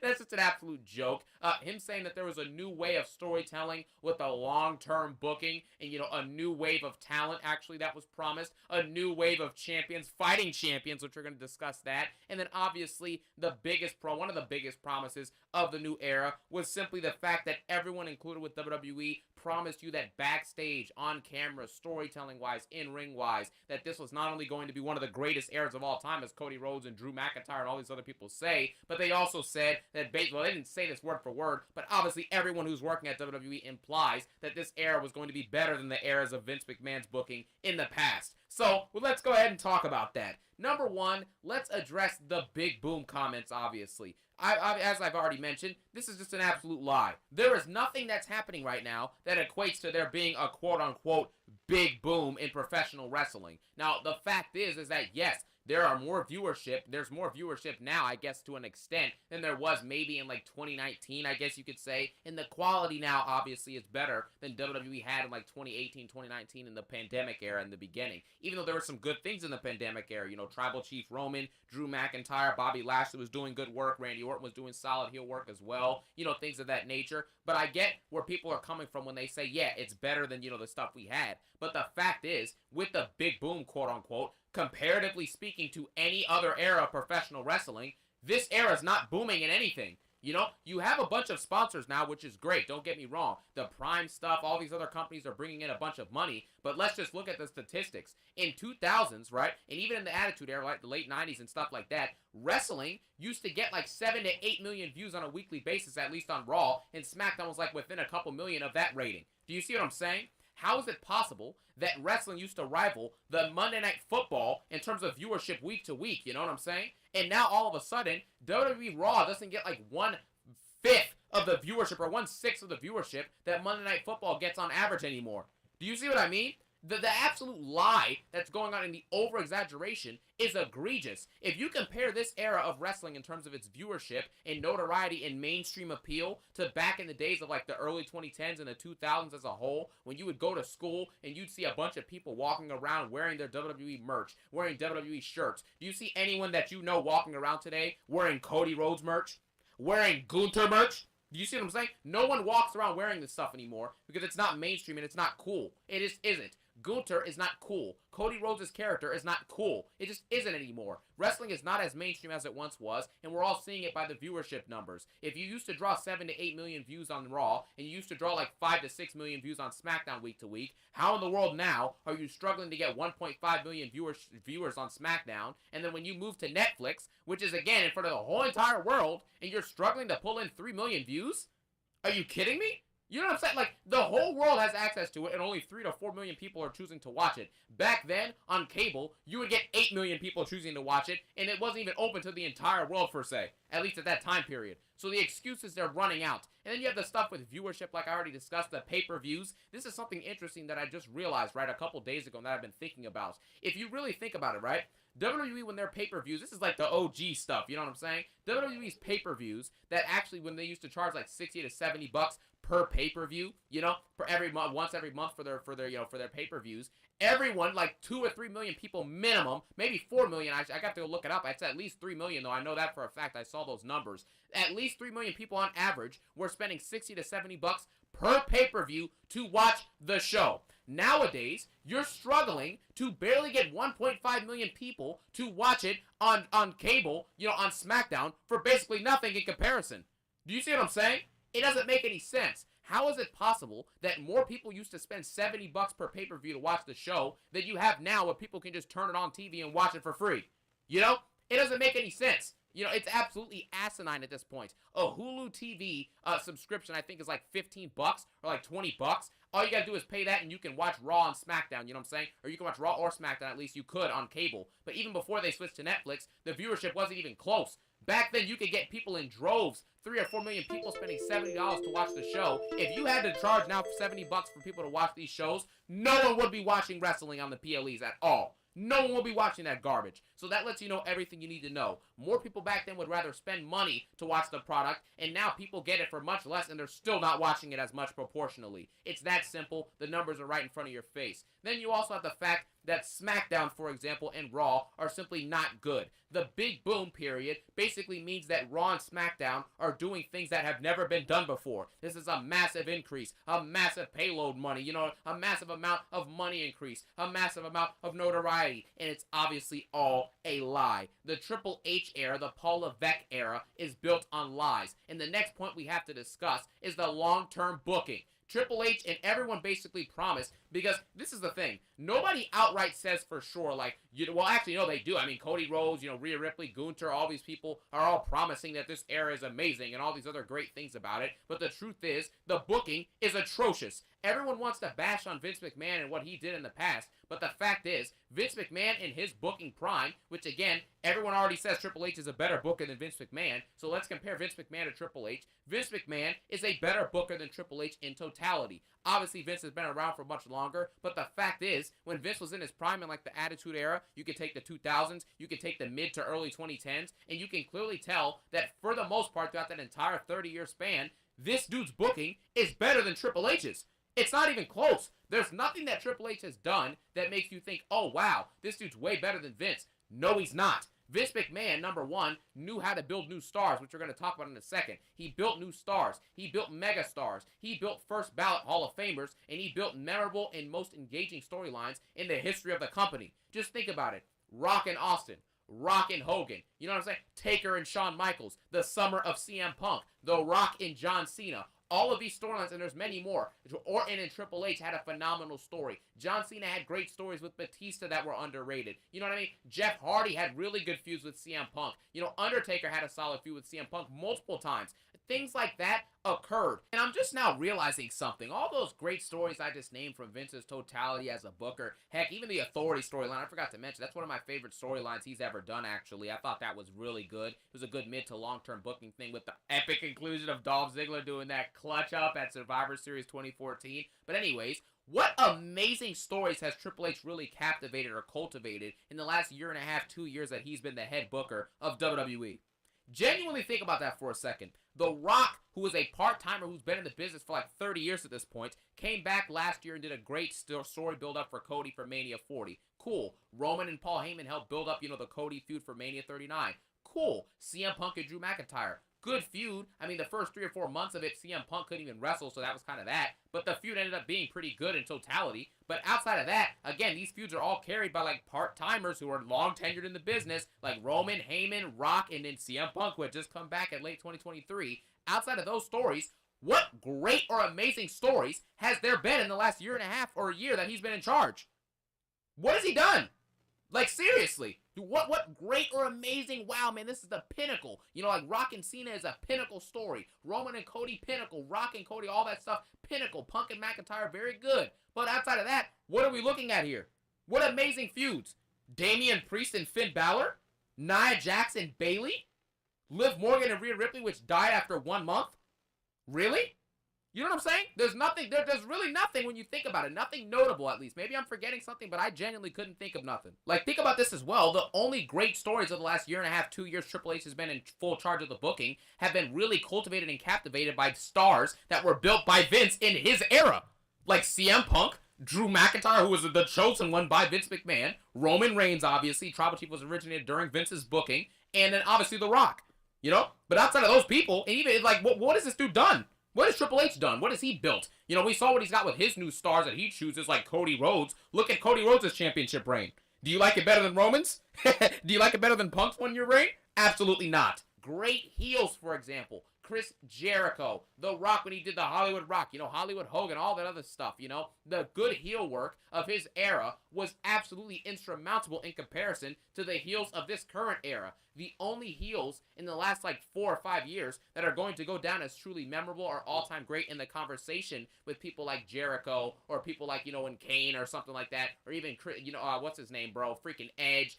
that's just an absolute joke. Him saying that there was a new way of storytelling with a long-term booking and a new wave of talent actually that was promised, a new wave of champions fighting champions, which we're going to discuss that, and then obviously one of the biggest promises of the new era was simply the fact that everyone included with WWE promised you that backstage, on camera, storytelling wise, in ring wise, that this was not only going to be one of the greatest eras of all time, as Cody Rhodes and Drew McIntyre and all these other people say, but they also said that they didn't say this word for word, but obviously everyone who's working at WWE implies that this era was going to be better than the eras of Vince McMahon's booking in the past. So let's go ahead and talk about that. Number one, let's address the big boom comments, obviously. As I've already mentioned, this is just an absolute lie. There is nothing that's happening right now that equates to there being a quote-unquote big boom in professional wrestling. Now, the fact is that, yes, there's more viewership now, I guess, to an extent, than there was maybe in 2019, I guess you could say. And the quality now, obviously, is better than WWE had in 2018, 2019 in the pandemic era in the beginning. Even though there were some good things in the pandemic era, Tribal Chief Roman, Drew McIntyre, Bobby Lashley was doing good work, Randy Orton was doing solid heel work as well, things of that nature. But I get where people are coming from when they say, yeah, it's better than, the stuff we had. But the fact is, with the big boom, quote unquote, comparatively speaking to any other era of professional wrestling, this era is not booming in anything. You have a bunch of sponsors now, which is great. Don't get me wrong. The Prime stuff, all these other companies are bringing in a bunch of money. But let's just look at the statistics. In 2000s, right, and even in the Attitude Era, the late 90s and stuff like that, wrestling used to get 7 to 8 million views on a weekly basis, at least on Raw, and SmackDown was within a couple million of that rating. Do you see what I'm saying? How is it possible that wrestling used to rival the Monday Night Football in terms of viewership week to week? You know what I'm saying? And now all of a sudden, WWE Raw doesn't get like 1/5 of the viewership or 1/6 of the viewership that Monday Night Football gets on average anymore. Do you see what I mean? The absolute lie that's going on in the over-exaggeration is egregious. If you compare this era of wrestling in terms of its viewership and notoriety and mainstream appeal to back in the days of like the early 2010s and the 2000s as a whole, when you would go to school and you'd see a bunch of people walking around wearing their WWE merch, wearing WWE shirts. Do you see anyone that you know walking around today wearing Cody Rhodes merch? Wearing Gunther merch? Do you see what I'm saying? No one walks around wearing this stuff anymore because it's not mainstream and it's not cool. It just isn't. Gunther is not cool. Cody Rhodes' character is not cool. It just isn't anymore. Wrestling is not as mainstream as it once was, and we're all seeing it by the viewership numbers. If you used to draw 7 to 8 million views on Raw, and you used to draw like 5 to 6 million views on SmackDown week to week, how in the world now are you struggling to get 1.5 million viewers on SmackDown, and then when you move to Netflix, which is again in front of the whole entire world, and you're struggling to pull in 3 million views? Are you kidding me? You know what I'm saying? Like, the whole world has access to it, and only 3 to 4 million people are choosing to watch it. Back then, on cable, you would get 8 million people choosing to watch it, and it wasn't even open to the entire world, per se. At least at that time period. So the excuses, they're running out. And then you have the stuff with viewership, like I already discussed, the pay-per-views. This is something interesting that I just realized, right, a couple days ago that I've been thinking about. If you really think about it, right, WWE, when their pay-per-views, this is like the OG stuff, you know what I'm saying? WWE's pay-per-views, that actually, when they used to charge like 60 to 70 bucks per pay-per-view, you know, for every month, once every month for their pay-per-views, everyone, like 2 or 3 million people minimum, maybe 4 million, I got to go look it up, it's at least 3 million though, I know that for a fact, I saw those numbers. At least 3 million people on average were spending 60 to 70 bucks per pay-per-view to watch the show. Nowadays, you're struggling to barely get 1.5 million people to watch it on cable, you know, on SmackDown, for basically nothing in comparison. Do you see what I'm saying? It doesn't make any sense. How is it possible that more people used to spend 70 bucks per pay-per-view to watch the show than you have now where people can just turn it on TV and watch it for free? You know? It doesn't make any sense. You know, it's absolutely asinine at this point. A Hulu TV subscription, I think, is like 15 bucks or like 20 bucks. All you gotta do is pay that and you can watch Raw and SmackDown, you know what I'm saying? Or you can watch Raw or SmackDown, at least you could on cable. But even before they switched to Netflix, the viewership wasn't even close. Back then, you could get people in droves, 3 or 4 million people spending $70 to watch the show. If you had to charge now 70 bucks for people to watch these shows, no one would be watching wrestling on the PLEs at all. No one will be watching that garbage. So that lets you know everything you need to know. More people back then would rather spend money to watch the product, and now people get it for much less, and they're still not watching it as much proportionally. It's that simple. The numbers are right in front of your face. Then you also have the fact that SmackDown, for example, and Raw are simply not good. The big boom period basically means that Raw and SmackDown are doing things that have never been done before. This is a massive increase, a massive payload money, you know, a massive amount of money increase, a massive amount of notoriety, and it's obviously all a lie. The Triple H era, the Paul Levesque era, is built on lies. And the next point we have to discuss is the long-term booking. Triple H and everyone basically promised, because this is the thing, nobody outright says for sure, like, well, actually, no, they do. I mean, Cody Rhodes, you know, Rhea Ripley, Gunther, all these people are all promising that this era is amazing and all these other great things about it, but the truth is, the booking is atrocious. Everyone wants to bash on Vince McMahon and what he did in the past, but the fact is, Vince McMahon in his booking prime, which again, everyone already says Triple H is a better booker than Vince McMahon, so let's compare Vince McMahon to Triple H. Vince McMahon is a better booker than Triple H in totality. Obviously, Vince has been around for much longer, but the fact is, when Vince was in his prime in like the Attitude Era, you could take the 2000s, you could take the mid to early 2010s, and you can clearly tell that for the most part throughout that entire 30-year span, this dude's booking is better than Triple H's. It's not even close. There's nothing that Triple H has done that makes you think, oh wow, this dude's way better than Vince. No, he's not. Vince McMahon, number one, knew how to build new stars, which we're going to talk about in a second. He built new stars. He built mega stars. He built first ballot Hall of Famers, and he built memorable and most engaging storylines in the history of the company. Just think about it. Rock and Austin. Rock and Hogan. You know what I'm saying? Taker and Shawn Michaels. The summer of CM Punk. The Rock and John Cena. All of these storylines, and there's many more. Orton and Triple H had a phenomenal story. John Cena had great stories with Batista that were underrated. You know what I mean? Jeff Hardy had really good feuds with CM Punk. You know, Undertaker had a solid feud with CM Punk multiple times. Things like that occurred. And I'm just now realizing something. All those great stories I just named from Vince's totality as a booker, heck, even the Authority storyline, I forgot to mention, that's one of my favorite storylines he's ever done, actually. I thought that was really good. It was a good mid to long-term booking thing with the epic inclusion of Dolph Ziggler doing that clutch up at Survivor Series 2014. But anyways, what amazing stories has Triple H really captivated or cultivated in the last year and a half, 2 years that he's been the head booker of WWE? Genuinely think about that for a second. The Rock, who is a part-timer who's been in the business for like 30 years at this point, came back last year and did a great story build-up for Cody for Mania 40. Cool. Roman and Paul Heyman helped build up, the Cody feud for Mania 39. Cool. CM Punk and Drew McIntyre. Good feud. I mean, the first 3 or 4 months of it, CM Punk couldn't even wrestle, so that was kind of that. But the feud ended up being pretty good in totality. But outside of that, again, these feuds are all carried by, like, part-timers who are long tenured in the business, like Roman, Heyman, Rock, and then CM Punk, who had just come back in late 2023. Outside of those stories, what great or amazing stories has there been in the last year and a half or a year that he's been in charge? What has he done? Like, seriously. What great or amazing, wow, man, this is the pinnacle. Like Rock and Cena is a pinnacle story. Roman and Cody, pinnacle. Rock and Cody, all that stuff, pinnacle. Punk and McIntyre, very good. But outside of that, what are we looking at here? What amazing feuds. Damian Priest and Finn Balor? Nia Jax and Bayley? Liv Morgan and Rhea Ripley, which died after 1 month? Really? You know what I'm saying? There's nothing, there's really nothing when you think about it. Nothing notable, at least. Maybe I'm forgetting something, but I genuinely couldn't think of nothing. Like, think about this as well. The only great stories of the last year and a half, 2 years Triple H has been in full charge of the booking have been really cultivated and captivated by stars that were built by Vince in his era. Like CM Punk, Drew McIntyre, who was the chosen one by Vince McMahon, Roman Reigns, obviously. Tribal Chief was originated during Vince's booking, and then obviously The Rock. But outside of those people, and even, like, what has this dude done? What has Triple H done? What has he built? We saw what he's got with his new stars that he chooses, like Cody Rhodes. Look at Cody Rhodes' championship reign. Do you like it better than Roman's? Do you like it better than Punk's 1 year reign? Absolutely not. Great heels, for example. Chris Jericho, The Rock when he did the Hollywood Rock, Hollywood Hogan, all that other stuff, The good heel work of his era was absolutely insurmountable in comparison to the heels of this current era. The only heels in the last, 4 or 5 years that are going to go down as truly memorable or all-time great in the conversation with people like Jericho or people like, in Kane or something like that, or even, what's his name, bro? Freaking Edge,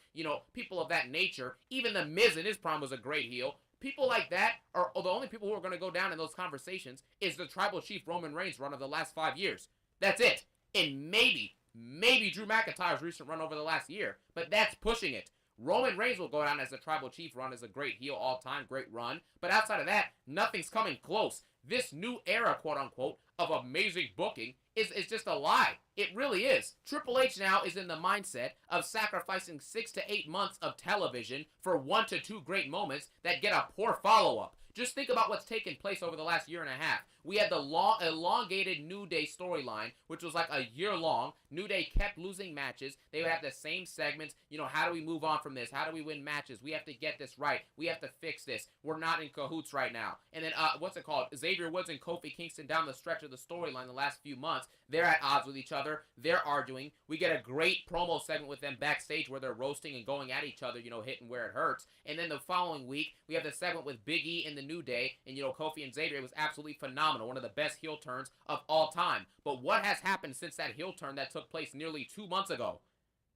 people of that nature. Even The Miz in his prime was a great heel. People like that are the only people who are going to go down in those conversations is the Tribal Chief Roman Reigns run of the last 5 years. That's it. And maybe Drew McIntyre's recent run over the last year, but that's pushing it. Roman Reigns will go down as the Tribal Chief run as a great heel all-time, great run. But outside of that, nothing's coming close. This new era, quote-unquote, of amazing booking is just a lie. It really is. Triple H now is in the mindset of sacrificing 6 to 8 months of television for 1 to 2 great moments that get a poor follow-up. Just think about what's taken place over the last year and a half. We had the long, elongated New Day storyline, which was like a year long. New Day kept losing matches. They would have the same segments. How do we move on from this? How do we win matches? We have to get this right. We have to fix this. We're not in cahoots right now. And then, Xavier Woods and Kofi Kingston down the stretch of the storyline the last few months. They're at odds with each other. They're arguing. We get a great promo segment with them backstage where they're roasting and going at each other, hitting where it hurts. And then the following week, we have the segment with Big E and the New Day. And, Kofi and Xavier. It was absolutely phenomenal. One of the best heel turns of all time. But what has happened since that heel turn that took place nearly 2 months ago?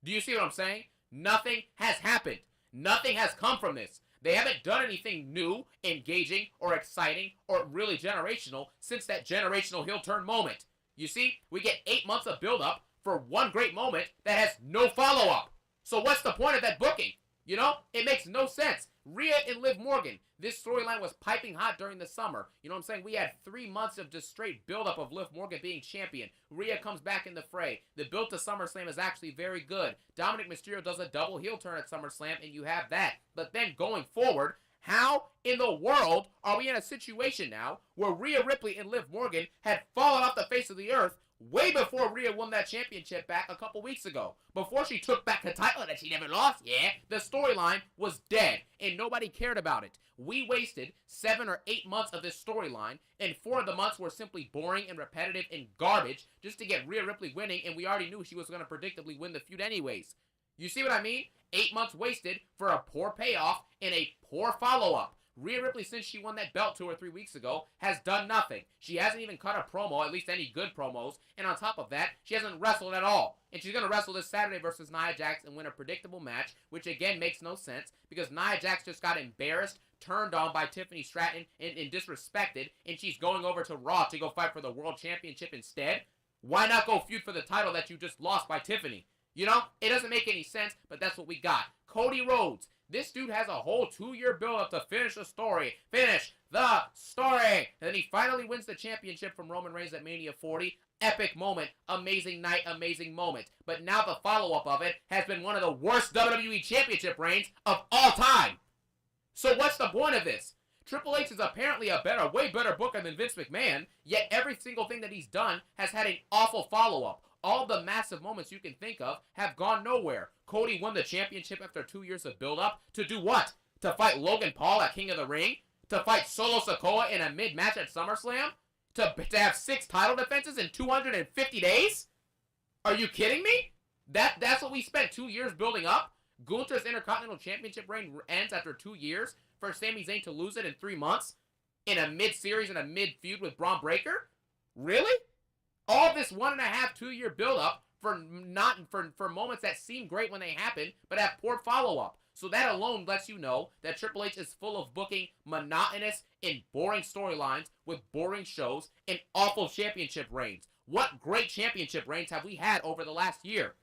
Do you see what I'm saying? Nothing has happened. Nothing has come from this. They haven't done anything new, engaging, or exciting, or really generational since that generational heel turn moment. You see, we get 8 months of build-up for one great moment that has no follow-up. So what's the point of that booking? It makes no sense. Rhea and Liv Morgan. This storyline was piping hot during the summer. You know what I'm saying? We had 3 months of just straight build-up of Liv Morgan being champion. Rhea comes back in the fray. The build to SummerSlam is actually very good. Dominic Mysterio does a double heel turn at SummerSlam, and you have that. But then going forward, how in the world are we in a situation now where Rhea Ripley and Liv Morgan had fallen off the face of the earth way before Rhea won that championship back a couple weeks ago? Before she took back the title that she never lost, the storyline was dead, and nobody cared about it. We wasted 7 or 8 months of this storyline, and 4 of the months were simply boring and repetitive and garbage just to get Rhea Ripley winning, and we already knew she was going to predictably win the feud anyways. You see what I mean? 8 months wasted for a poor payoff and a poor follow-up. Rhea Ripley, since she won that belt 2 or 3 weeks ago, has done nothing. She hasn't even cut a promo, at least any good promos, and on top of that, she hasn't wrestled at all. And she's going to wrestle this Saturday versus Nia Jax and win a predictable match, which again makes no sense, because Nia Jax just got embarrassed, turned on by Tiffany Stratton, and disrespected, and she's going over to Raw to go fight for the World Championship instead. Why not go feud for the title that you just lost by Tiffany? You know, it doesn't make any sense, but that's what we got. Cody Rhodes. This dude has a whole 2-year build-up to finish the story. Finish the story! And then he finally wins the championship from Roman Reigns at Mania 40. Epic moment. Amazing night. Amazing moment. But now the follow-up of it has been one of the worst WWE championship reigns of all time. So what's the point of this? Triple H is apparently a way better booker than Vince McMahon, yet every single thing that he's done has had an awful follow-up. All the massive moments you can think of have gone nowhere. Cody won the championship after 2 years of build-up. To do what? To fight Logan Paul at King of the Ring? To fight Solo Sikoa in a mid-match at SummerSlam? To have 6 title defenses in 250 days? Are you kidding me? That's what we spent 2 years building up? Gunther's Intercontinental Championship reign ends after 2 years for Sami Zayn to lose it in 3 months? In a mid-series and a mid-feud with Braun Breaker? Really? All this 1.5, 2 year build-up for moments that seem great when they happen, but have poor follow-up. So that alone lets you know that Triple H is full of booking monotonous and boring storylines with boring shows and awful championship reigns. What great championship reigns have we had over the last year?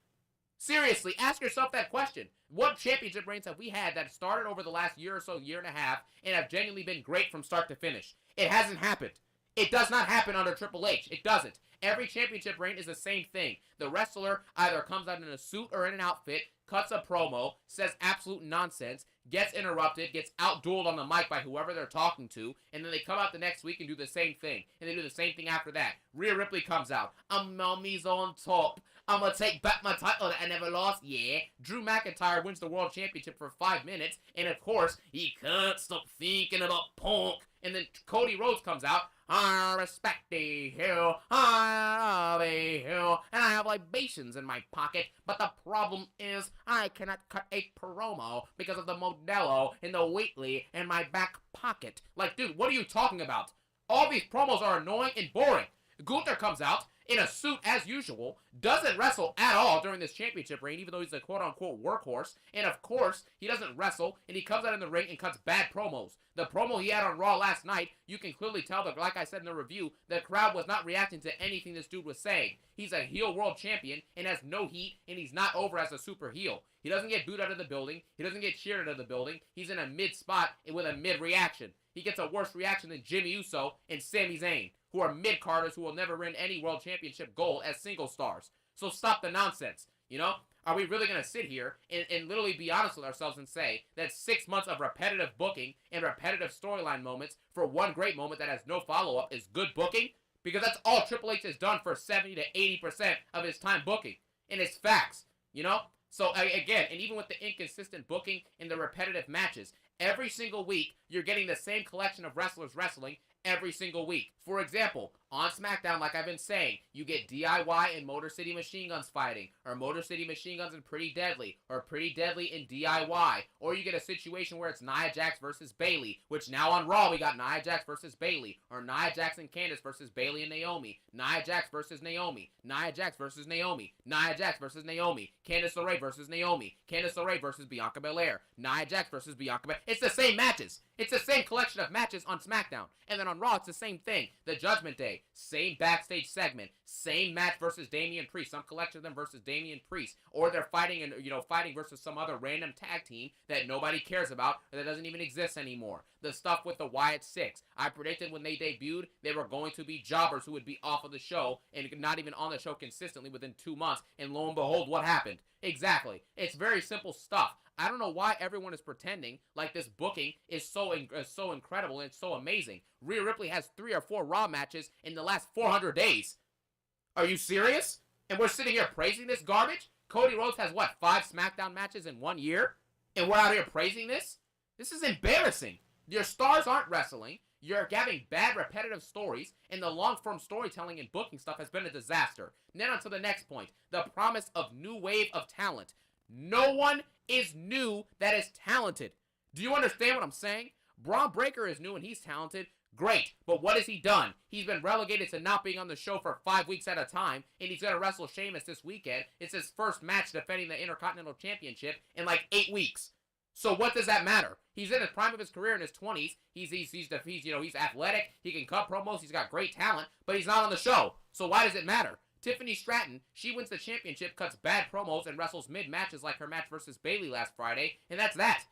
Seriously, ask yourself that question. What championship reigns have we had that started over the last year or so, year and a half, and have genuinely been great from start to finish? It hasn't happened. It does not happen under Triple H. It doesn't. Every championship reign is the same thing. The wrestler either comes out in a suit or in an outfit, cuts a promo, says absolute nonsense, gets interrupted, gets out-dueled on the mic by whoever they're talking to, and then they come out the next week and do the same thing. And they do the same thing after that. Rhea Ripley comes out. Mommy's on top. I'm going to take back my title that I never lost. Yeah. Drew McIntyre wins the World Championship for 5 minutes, and of course, he can't stop thinking about Punk. And then Cody Rhodes comes out. I respect the hill, I love the hill, and I have libations in my pocket, but the problem is I cannot cut a promo because of the Modelo and the Wheatley in my back pocket. Like, dude, what are you talking about? All these promos are annoying and boring. Gunther comes out in a suit as usual, doesn't wrestle at all during this championship reign, even though he's a quote-unquote workhorse, and of course, he doesn't wrestle, and he comes out in the ring and cuts bad promos. The promo he had on Raw last night, you can clearly tell that, like I said in the review, the crowd was not reacting to anything this dude was saying. He's a heel world champion and has no heat, and he's not over as a super heel. He doesn't get booed out of the building. He doesn't get cheered out of the building. He's in a mid spot with a mid reaction. He gets a worse reaction than Jimmy Uso and Sami Zayn, who are mid-carders who will never win any world championship gold as single stars. So stop the nonsense, you know? Are we really going to sit here and literally be honest with ourselves and say that 6 months of repetitive booking and repetitive storyline moments for one great moment that has no follow-up is good booking? Because that's all Triple H has done for 70 to 80% of his time booking. And it's facts, you know? So again, and even with the inconsistent booking and the repetitive matches, every single week you're getting the same collection of wrestlers wrestling every single week. For example, on SmackDown, like I've been saying, you get DIY and Motor City Machine Guns fighting, or Motor City Machine Guns and Pretty Deadly, or Pretty Deadly and DIY, or you get a situation where it's Nia Jax versus Bayley, which now on Raw we got Nia Jax versus Bayley, or Nia Jax and Candice versus Bayley and Naomi, Nia Jax versus Naomi, Nia Jax versus Naomi, Nia Jax versus Naomi, Candice LeRae versus Naomi, Candice LeRae versus Bianca Belair, Nia Jax versus Bianca Belair. It's the same matches. It's the same collection of matches on SmackDown. And then on Raw, it's the same thing. The Judgment Day, same backstage segment, same match versus Damian Priest, some collection of them versus Damian Priest, or they're fighting and fighting versus some other random tag team that nobody cares about or that doesn't even exist anymore. The stuff with the Wyatt Six, I predicted when they debuted they were going to be jobbers who would be off of the show and not even on the show consistently within 2 months, and lo and behold, what happened? Exactly. It's very simple stuff. I don't know why everyone is pretending like this booking is so incredible and it's so amazing. Rhea Ripley has 3 or 4 Raw matches in the last 400 days. Are you serious? And we're sitting here praising this garbage? Cody Rhodes has, what, 5 SmackDown matches in 1 year? And we're out here praising this? This is embarrassing. Your stars aren't wrestling. You're having bad repetitive stories, and the long-form storytelling and booking stuff has been a disaster. And then on to the next point, the promise of new wave of talent. No one is new that is talented. Do you understand what I'm saying? Braun Breaker is new and he's talented. Great, but what has he done? He's been relegated to not being on the show for 5 weeks at a time, and he's going to wrestle Sheamus this weekend. It's his first match defending the Intercontinental Championship in like 8 weeks. So what does that matter? He's in the prime of his career in his 20s. He's athletic. He can cut promos. He's got great talent, but he's not on the show. So why does it matter? Tiffany Stratton, she wins the championship, cuts bad promos, and wrestles mid-matches like her match versus Bayley last Friday, and that's that.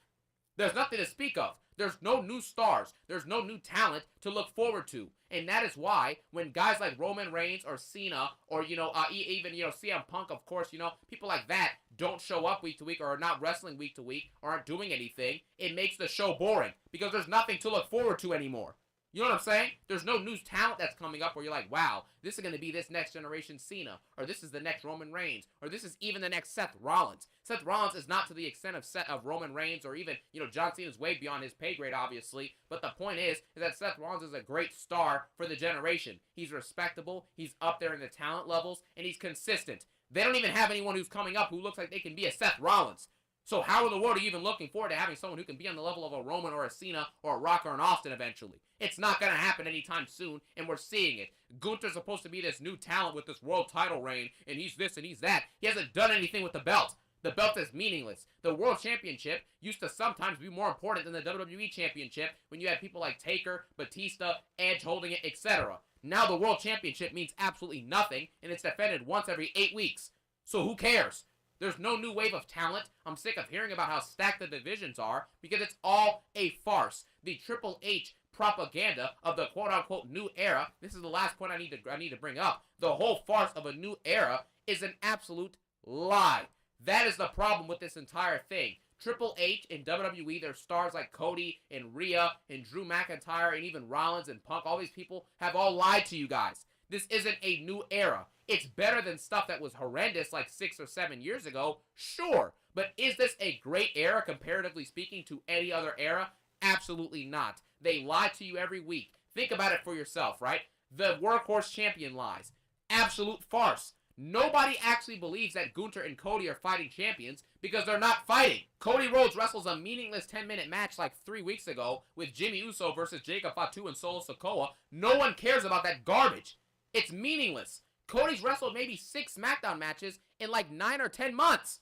There's nothing to speak of. There's no new stars. There's no new talent to look forward to. And that is why when guys like Roman Reigns or Cena or, even CM Punk, of course, people like that don't show up week to week or are not wrestling week to week or aren't doing anything, it makes the show boring because there's nothing to look forward to anymore. You know what I'm saying? There's no new talent that's coming up where you're like, wow, this is going to be this next generation Cena, or this is the next Roman Reigns, or this is even the next Seth Rollins. Seth Rollins is not to the extent of Roman Reigns or even, John Cena's way beyond his pay grade, obviously. But the point is that Seth Rollins is a great star for the generation. He's respectable, he's up there in the talent levels, and he's consistent. They don't even have anyone who's coming up who looks like they can be a Seth Rollins. So how in the world are you even looking forward to having someone who can be on the level of a Roman or a Cena or a Rock or an Austin eventually? It's not going to happen anytime soon, and we're seeing it. Gunther's supposed to be this new talent with this world title reign, and he's this and he's that. He hasn't done anything with the belt. The belt is meaningless. The World Championship used to sometimes be more important than the WWE Championship when you had people like Taker, Batista, Edge holding it, etc. Now the World Championship means absolutely nothing, and it's defended once every 8 weeks. So who cares? There's no new wave of talent. I'm sick of hearing about how stacked the divisions are because it's all a farce. The Triple H propaganda of the quote-unquote new era, this is the last point I need to bring up. The whole farce of a new era is an absolute lie. That is the problem with this entire thing. Triple H and WWE, their stars like Cody and Rhea and Drew McIntyre and even Rollins and Punk, all these people have all lied to you guys. This isn't a new era. It's better than stuff that was horrendous like 6 or 7 years ago, sure. But is this a great era, comparatively speaking, to any other era? Absolutely not. They lie to you every week. Think about it for yourself, right? The Workhorse Champion lies. Absolute farce. Nobody actually believes that Gunther and Cody are fighting champions because they're not fighting. Cody Rhodes wrestles a meaningless 10-minute match like 3 weeks ago with Jimmy Uso versus Jacob Fatu and Solo Sikoa. No one cares about that garbage. It's meaningless. Cody's wrestled maybe 6 SmackDown matches in like 9 or 10 months.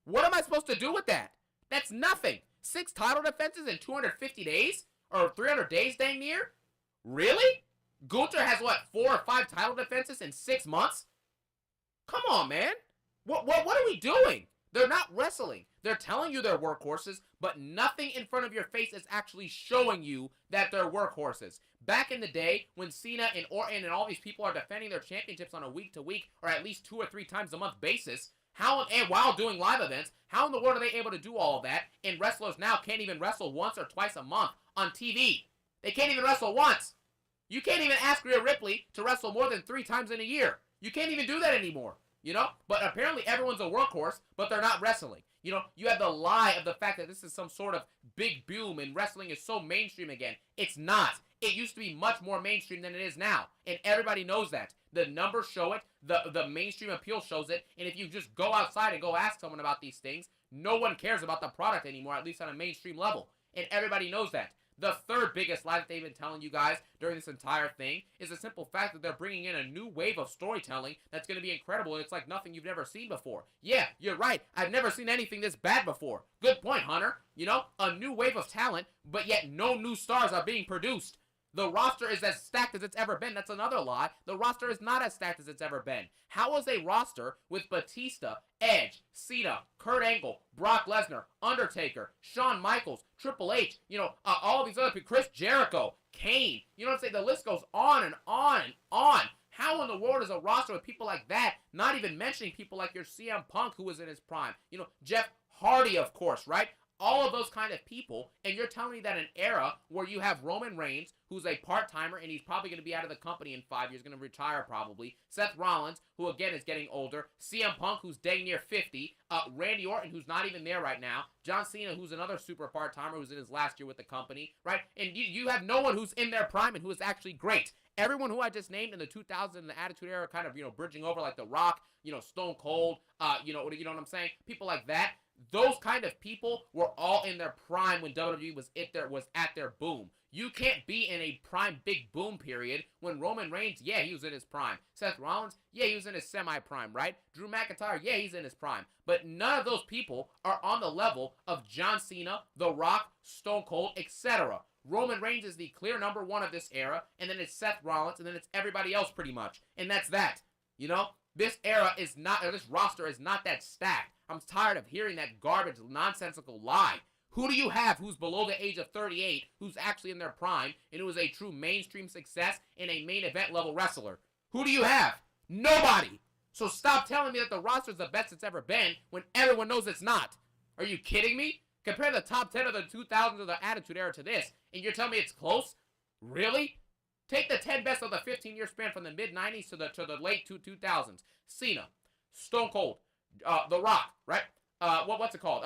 What am I supposed to do with that? That's nothing. 6 title defenses in 250 days? Or 300 days dang near? Really? Gunther has what, 4 or 5 title defenses in 6 months? Come on, man. What are we doing? They're not wrestling. They're telling you they're workhorses, but nothing in front of your face is actually showing you that they're workhorses. Back in the day, when Cena and Orton and all these people are defending their championships on a week-to-week or at least 2 or 3 times a month basis, and while doing live events, how in the world are they able to do all of that? And wrestlers now can't even wrestle once or twice a month on TV. They can't even wrestle once. You can't even ask Rhea Ripley to wrestle more than 3 times in a year. You can't even do that anymore, But apparently everyone's a workhorse, but they're not wrestling. You have the lie of the fact that this is some sort of big boom and wrestling is so mainstream again. It's not. It used to be much more mainstream than it is now, and everybody knows that. The numbers show it, the mainstream appeal shows it, and if you just go outside and go ask someone about these things, no one cares about the product anymore, at least on a mainstream level, and everybody knows that. The third biggest lie that they've been telling you guys during this entire thing is the simple fact that they're bringing in a new wave of storytelling that's going to be incredible, and it's like nothing you've never seen before. Yeah, you're right. I've never seen anything this bad before. Good point, Hunter. A new wave of talent, but yet no new stars are being produced. The roster is as stacked as it's ever been. That's another lie. The roster is not as stacked as it's ever been. How is a roster with Batista, Edge, Cena, Kurt Angle, Brock Lesnar, Undertaker, Shawn Michaels, Triple H, all of these other people, Chris Jericho, Kane, you know what I'm saying? The list goes on and on and on. How in the world is a roster with people like that, not even mentioning people like your CM Punk who was in his prime, Jeff Hardy, of course, right? All of those kind of people, and you're telling me that an era where you have Roman Reigns, who's a part-timer, and he's probably going to be out of the company in 5 years, going to retire probably, Seth Rollins, who again is getting older, CM Punk, who's dang near 50, Randy Orton, who's not even there right now, John Cena, who's another super part-timer, who's in his last year with the company, right? And you have no one who's in their prime and who is actually great. Everyone who I just named in the 2000s and the Attitude Era kind of, bridging over like The Rock, Stone Cold, you know what I'm saying? People like that. Those kind of people were all in their prime when WWE was at their boom. You can't be in a prime big boom period when Roman Reigns, yeah, he was in his prime. Seth Rollins, yeah, he was in his semi-prime, right? Drew McIntyre, yeah, he's in his prime. But none of those people are on the level of John Cena, The Rock, Stone Cold, etc. Roman Reigns is the clear number one of this era, and then it's Seth Rollins, and then it's everybody else pretty much. And that's that. You know? This era is not, or this roster is not that stacked. I'm tired of hearing that garbage, nonsensical lie. Who do you have who's below the age of 38, who's actually in their prime, and who is a true mainstream success and a main event level wrestler? Who do you have? Nobody. So stop telling me that the roster is the best it's ever been when everyone knows it's not. Are you kidding me? Compare the top 10 of the 2000s of the Attitude Era to this, and you're telling me it's close? Really? Take the 10 best of the 15-year span from the mid-90s to the late 2000s. Cena, Stone Cold, The Rock, right? What's it called?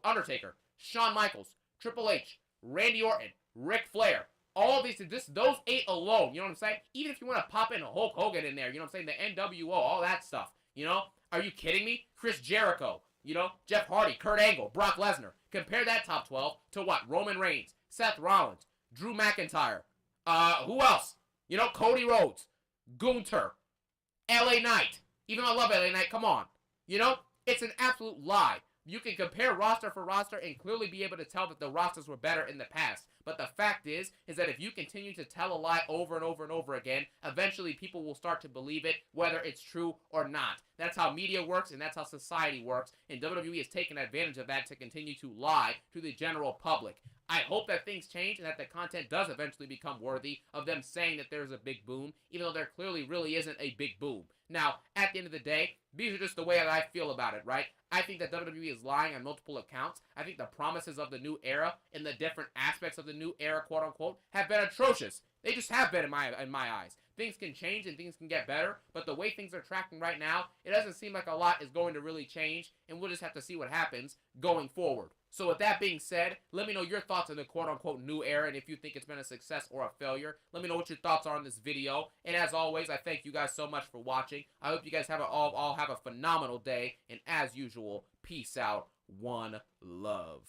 Undertaker, Shawn Michaels, Triple H, Randy Orton, Ric Flair. All these, those 8 alone, you know what I'm saying? Even if you want to pop in a Hulk Hogan in there, you know what I'm saying? The NWO, all that stuff, you know? Are you kidding me? Chris Jericho, you know? Jeff Hardy, Kurt Angle, Brock Lesnar. Compare that top 12 to what? Roman Reigns, Seth Rollins, Drew McIntyre. Who else? You know, Cody Rhodes, Gunther, LA Knight. Even though I love LA Knight, come on. You know, it's an absolute lie. You can compare roster for roster and clearly be able to tell that the rosters were better in the past. But the fact is that if you continue to tell a lie over and over and over again, eventually people will start to believe it, whether it's true or not. That's how media works, and that's how society works. And WWE has taken advantage of that to continue to lie to the general public. I hope that things change and that the content does eventually become worthy of them saying that there's a big boom, even though there clearly really isn't a big boom. Now, at the end of the day, these are just the way that I feel about it, right? I think that WWE is lying on multiple accounts. I think the promises of the new era and the different aspects of the new era, quote unquote, have been atrocious. They just have been in my eyes. Things can change and things can get better, but the way things are tracking right now, it doesn't seem like a lot is going to really change, and we'll just have to see what happens going forward. So with that being said, let me know your thoughts on the quote-unquote new era, and if you think it's been a success or a failure. Let me know what your thoughts are on this video. And as always, I thank you guys so much for watching. I hope you guys have all have a phenomenal day. And as usual, peace out. One love.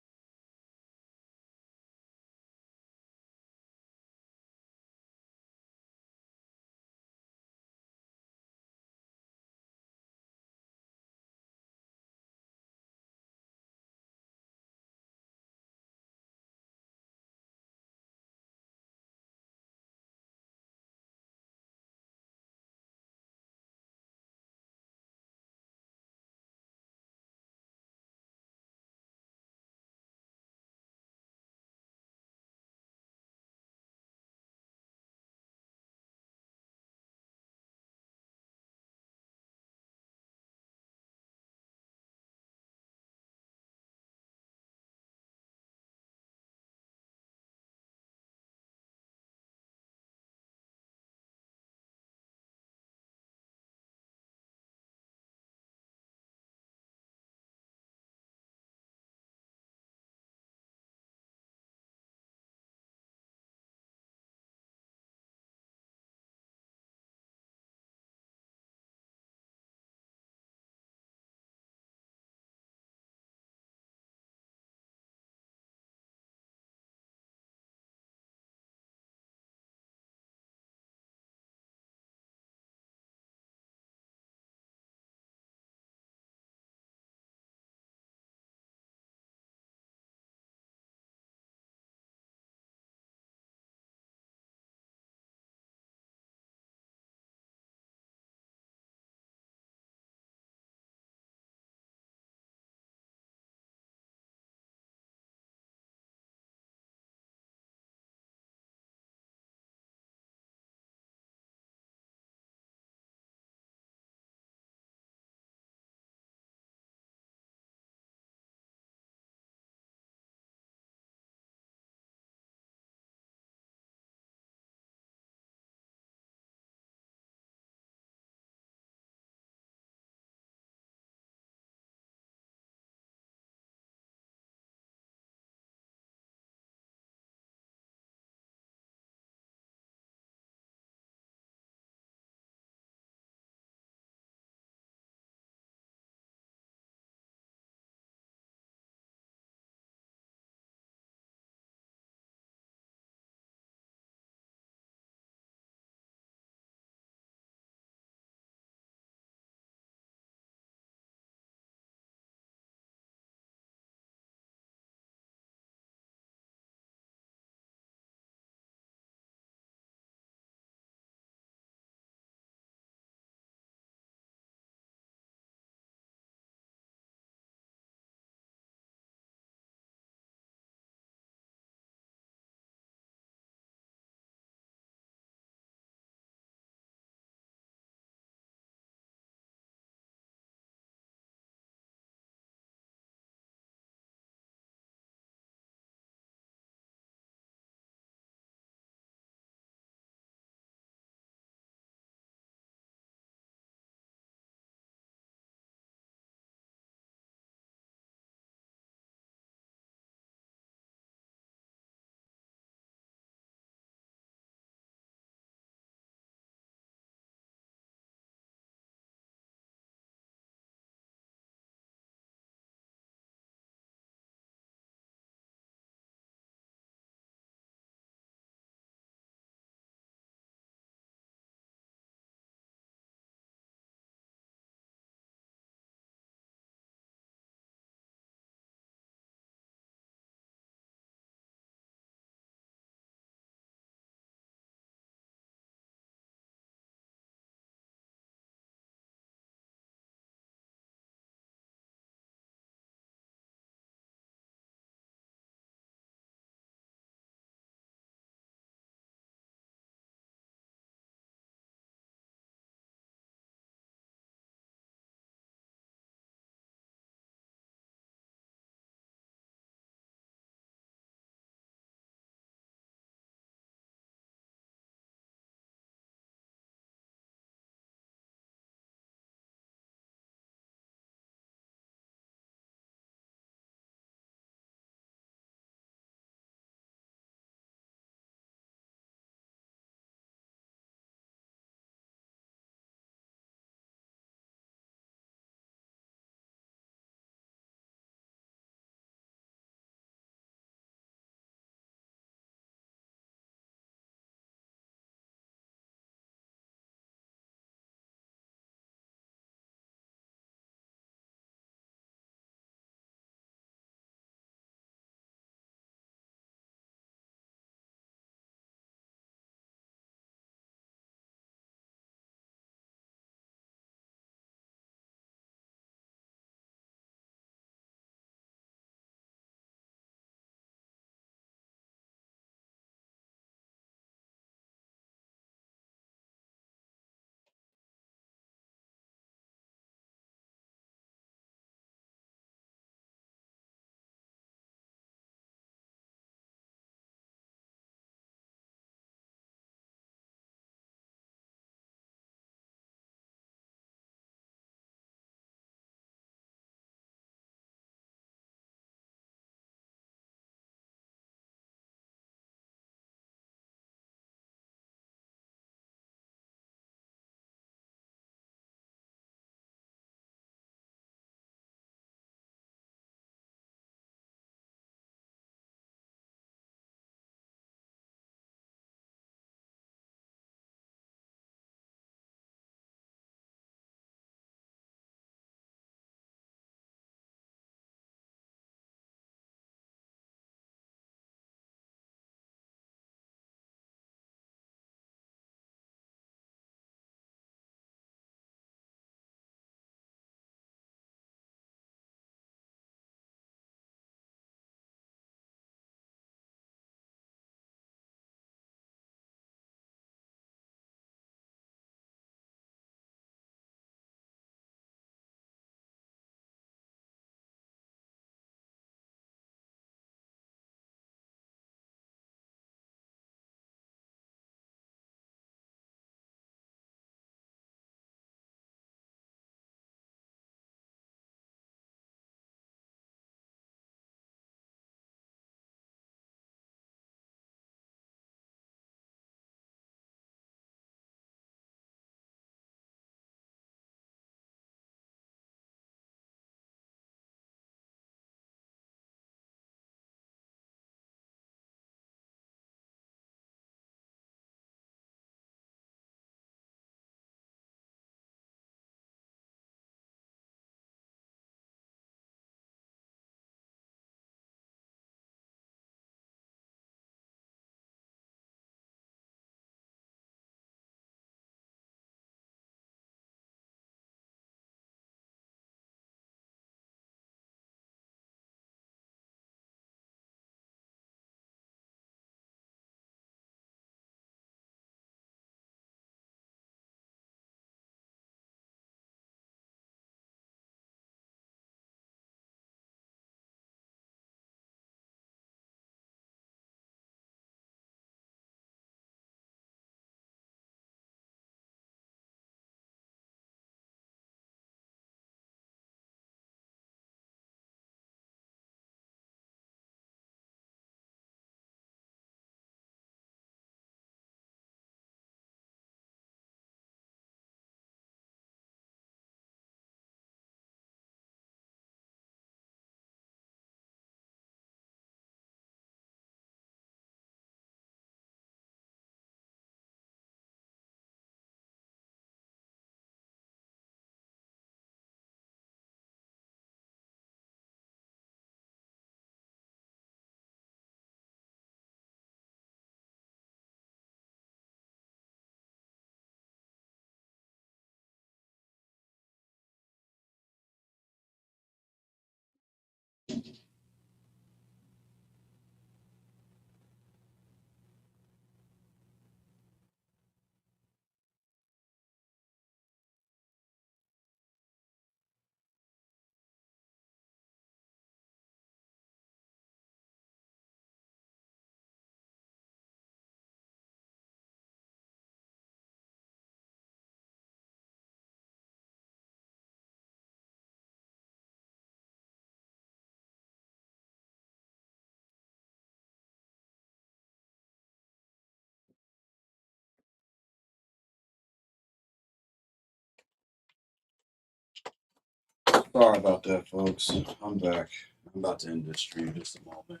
Sorry about that, folks. I'm back. I'm about to end this stream just a moment.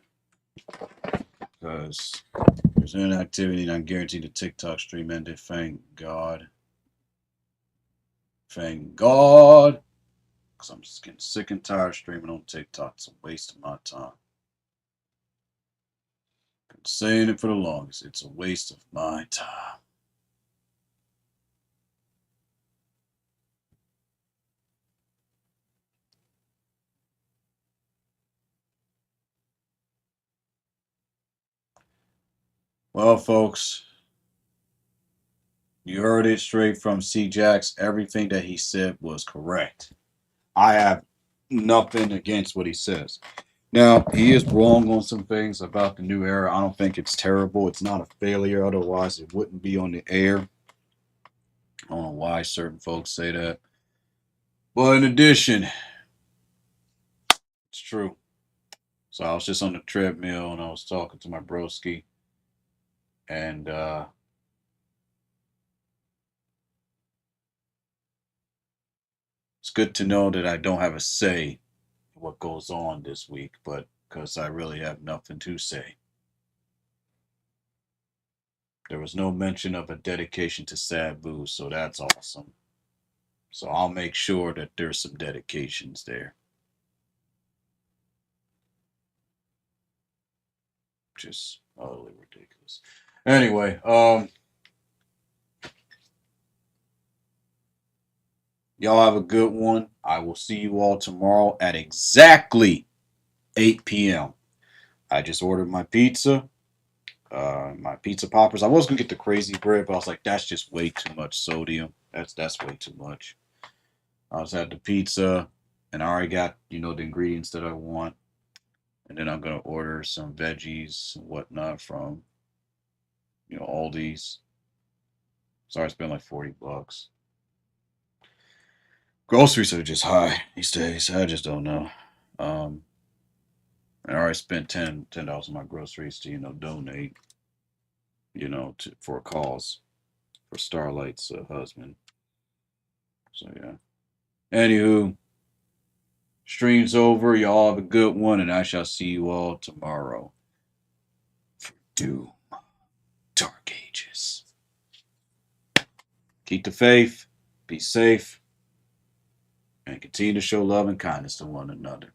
Because there's inactivity and I guarantee the TikTok stream ended. Thank God. Thank God. Because I'm just getting sick and tired of streaming on TikTok. It's a waste of my time. Been saying it for the longest. It's a waste of my time. Well, folks, you heard it straight from C. Jax. Everything that he said was correct. I have nothing against what he says. Now, he is wrong on some things about the new era. I don't think it's terrible. It's not a failure. Otherwise, it wouldn't be on the air. I don't know why certain folks say that. But in addition, it's true. So I was just on the treadmill and I was talking to my broski. And it's good to know that I don't have a say in what goes on this week, but because I really have nothing to say. There was no mention of a dedication to Sabu, so that's awesome. So I'll make sure that there's some dedications there. Just utterly ridiculous. Anyway, y'all have a good one. I will see you all tomorrow at exactly 8 p.m. I just ordered my pizza. My pizza poppers. I was gonna get the crazy bread, but I was like, that's just way too much sodium. That's way too much. I just had the pizza, and I already got the ingredients that I want, and then I'm gonna order some veggies and whatnot from Aldi's. So I spent like $40. Groceries are just high these days. I just don't know. I already spent $10 on my groceries to donate for a cause for Starlight's husband. So yeah. Anywho, stream's over. Y'all have a good one, and I shall see you all tomorrow for Doom Dark Ages. Keep the faith, be safe, and continue to show love and kindness to one another.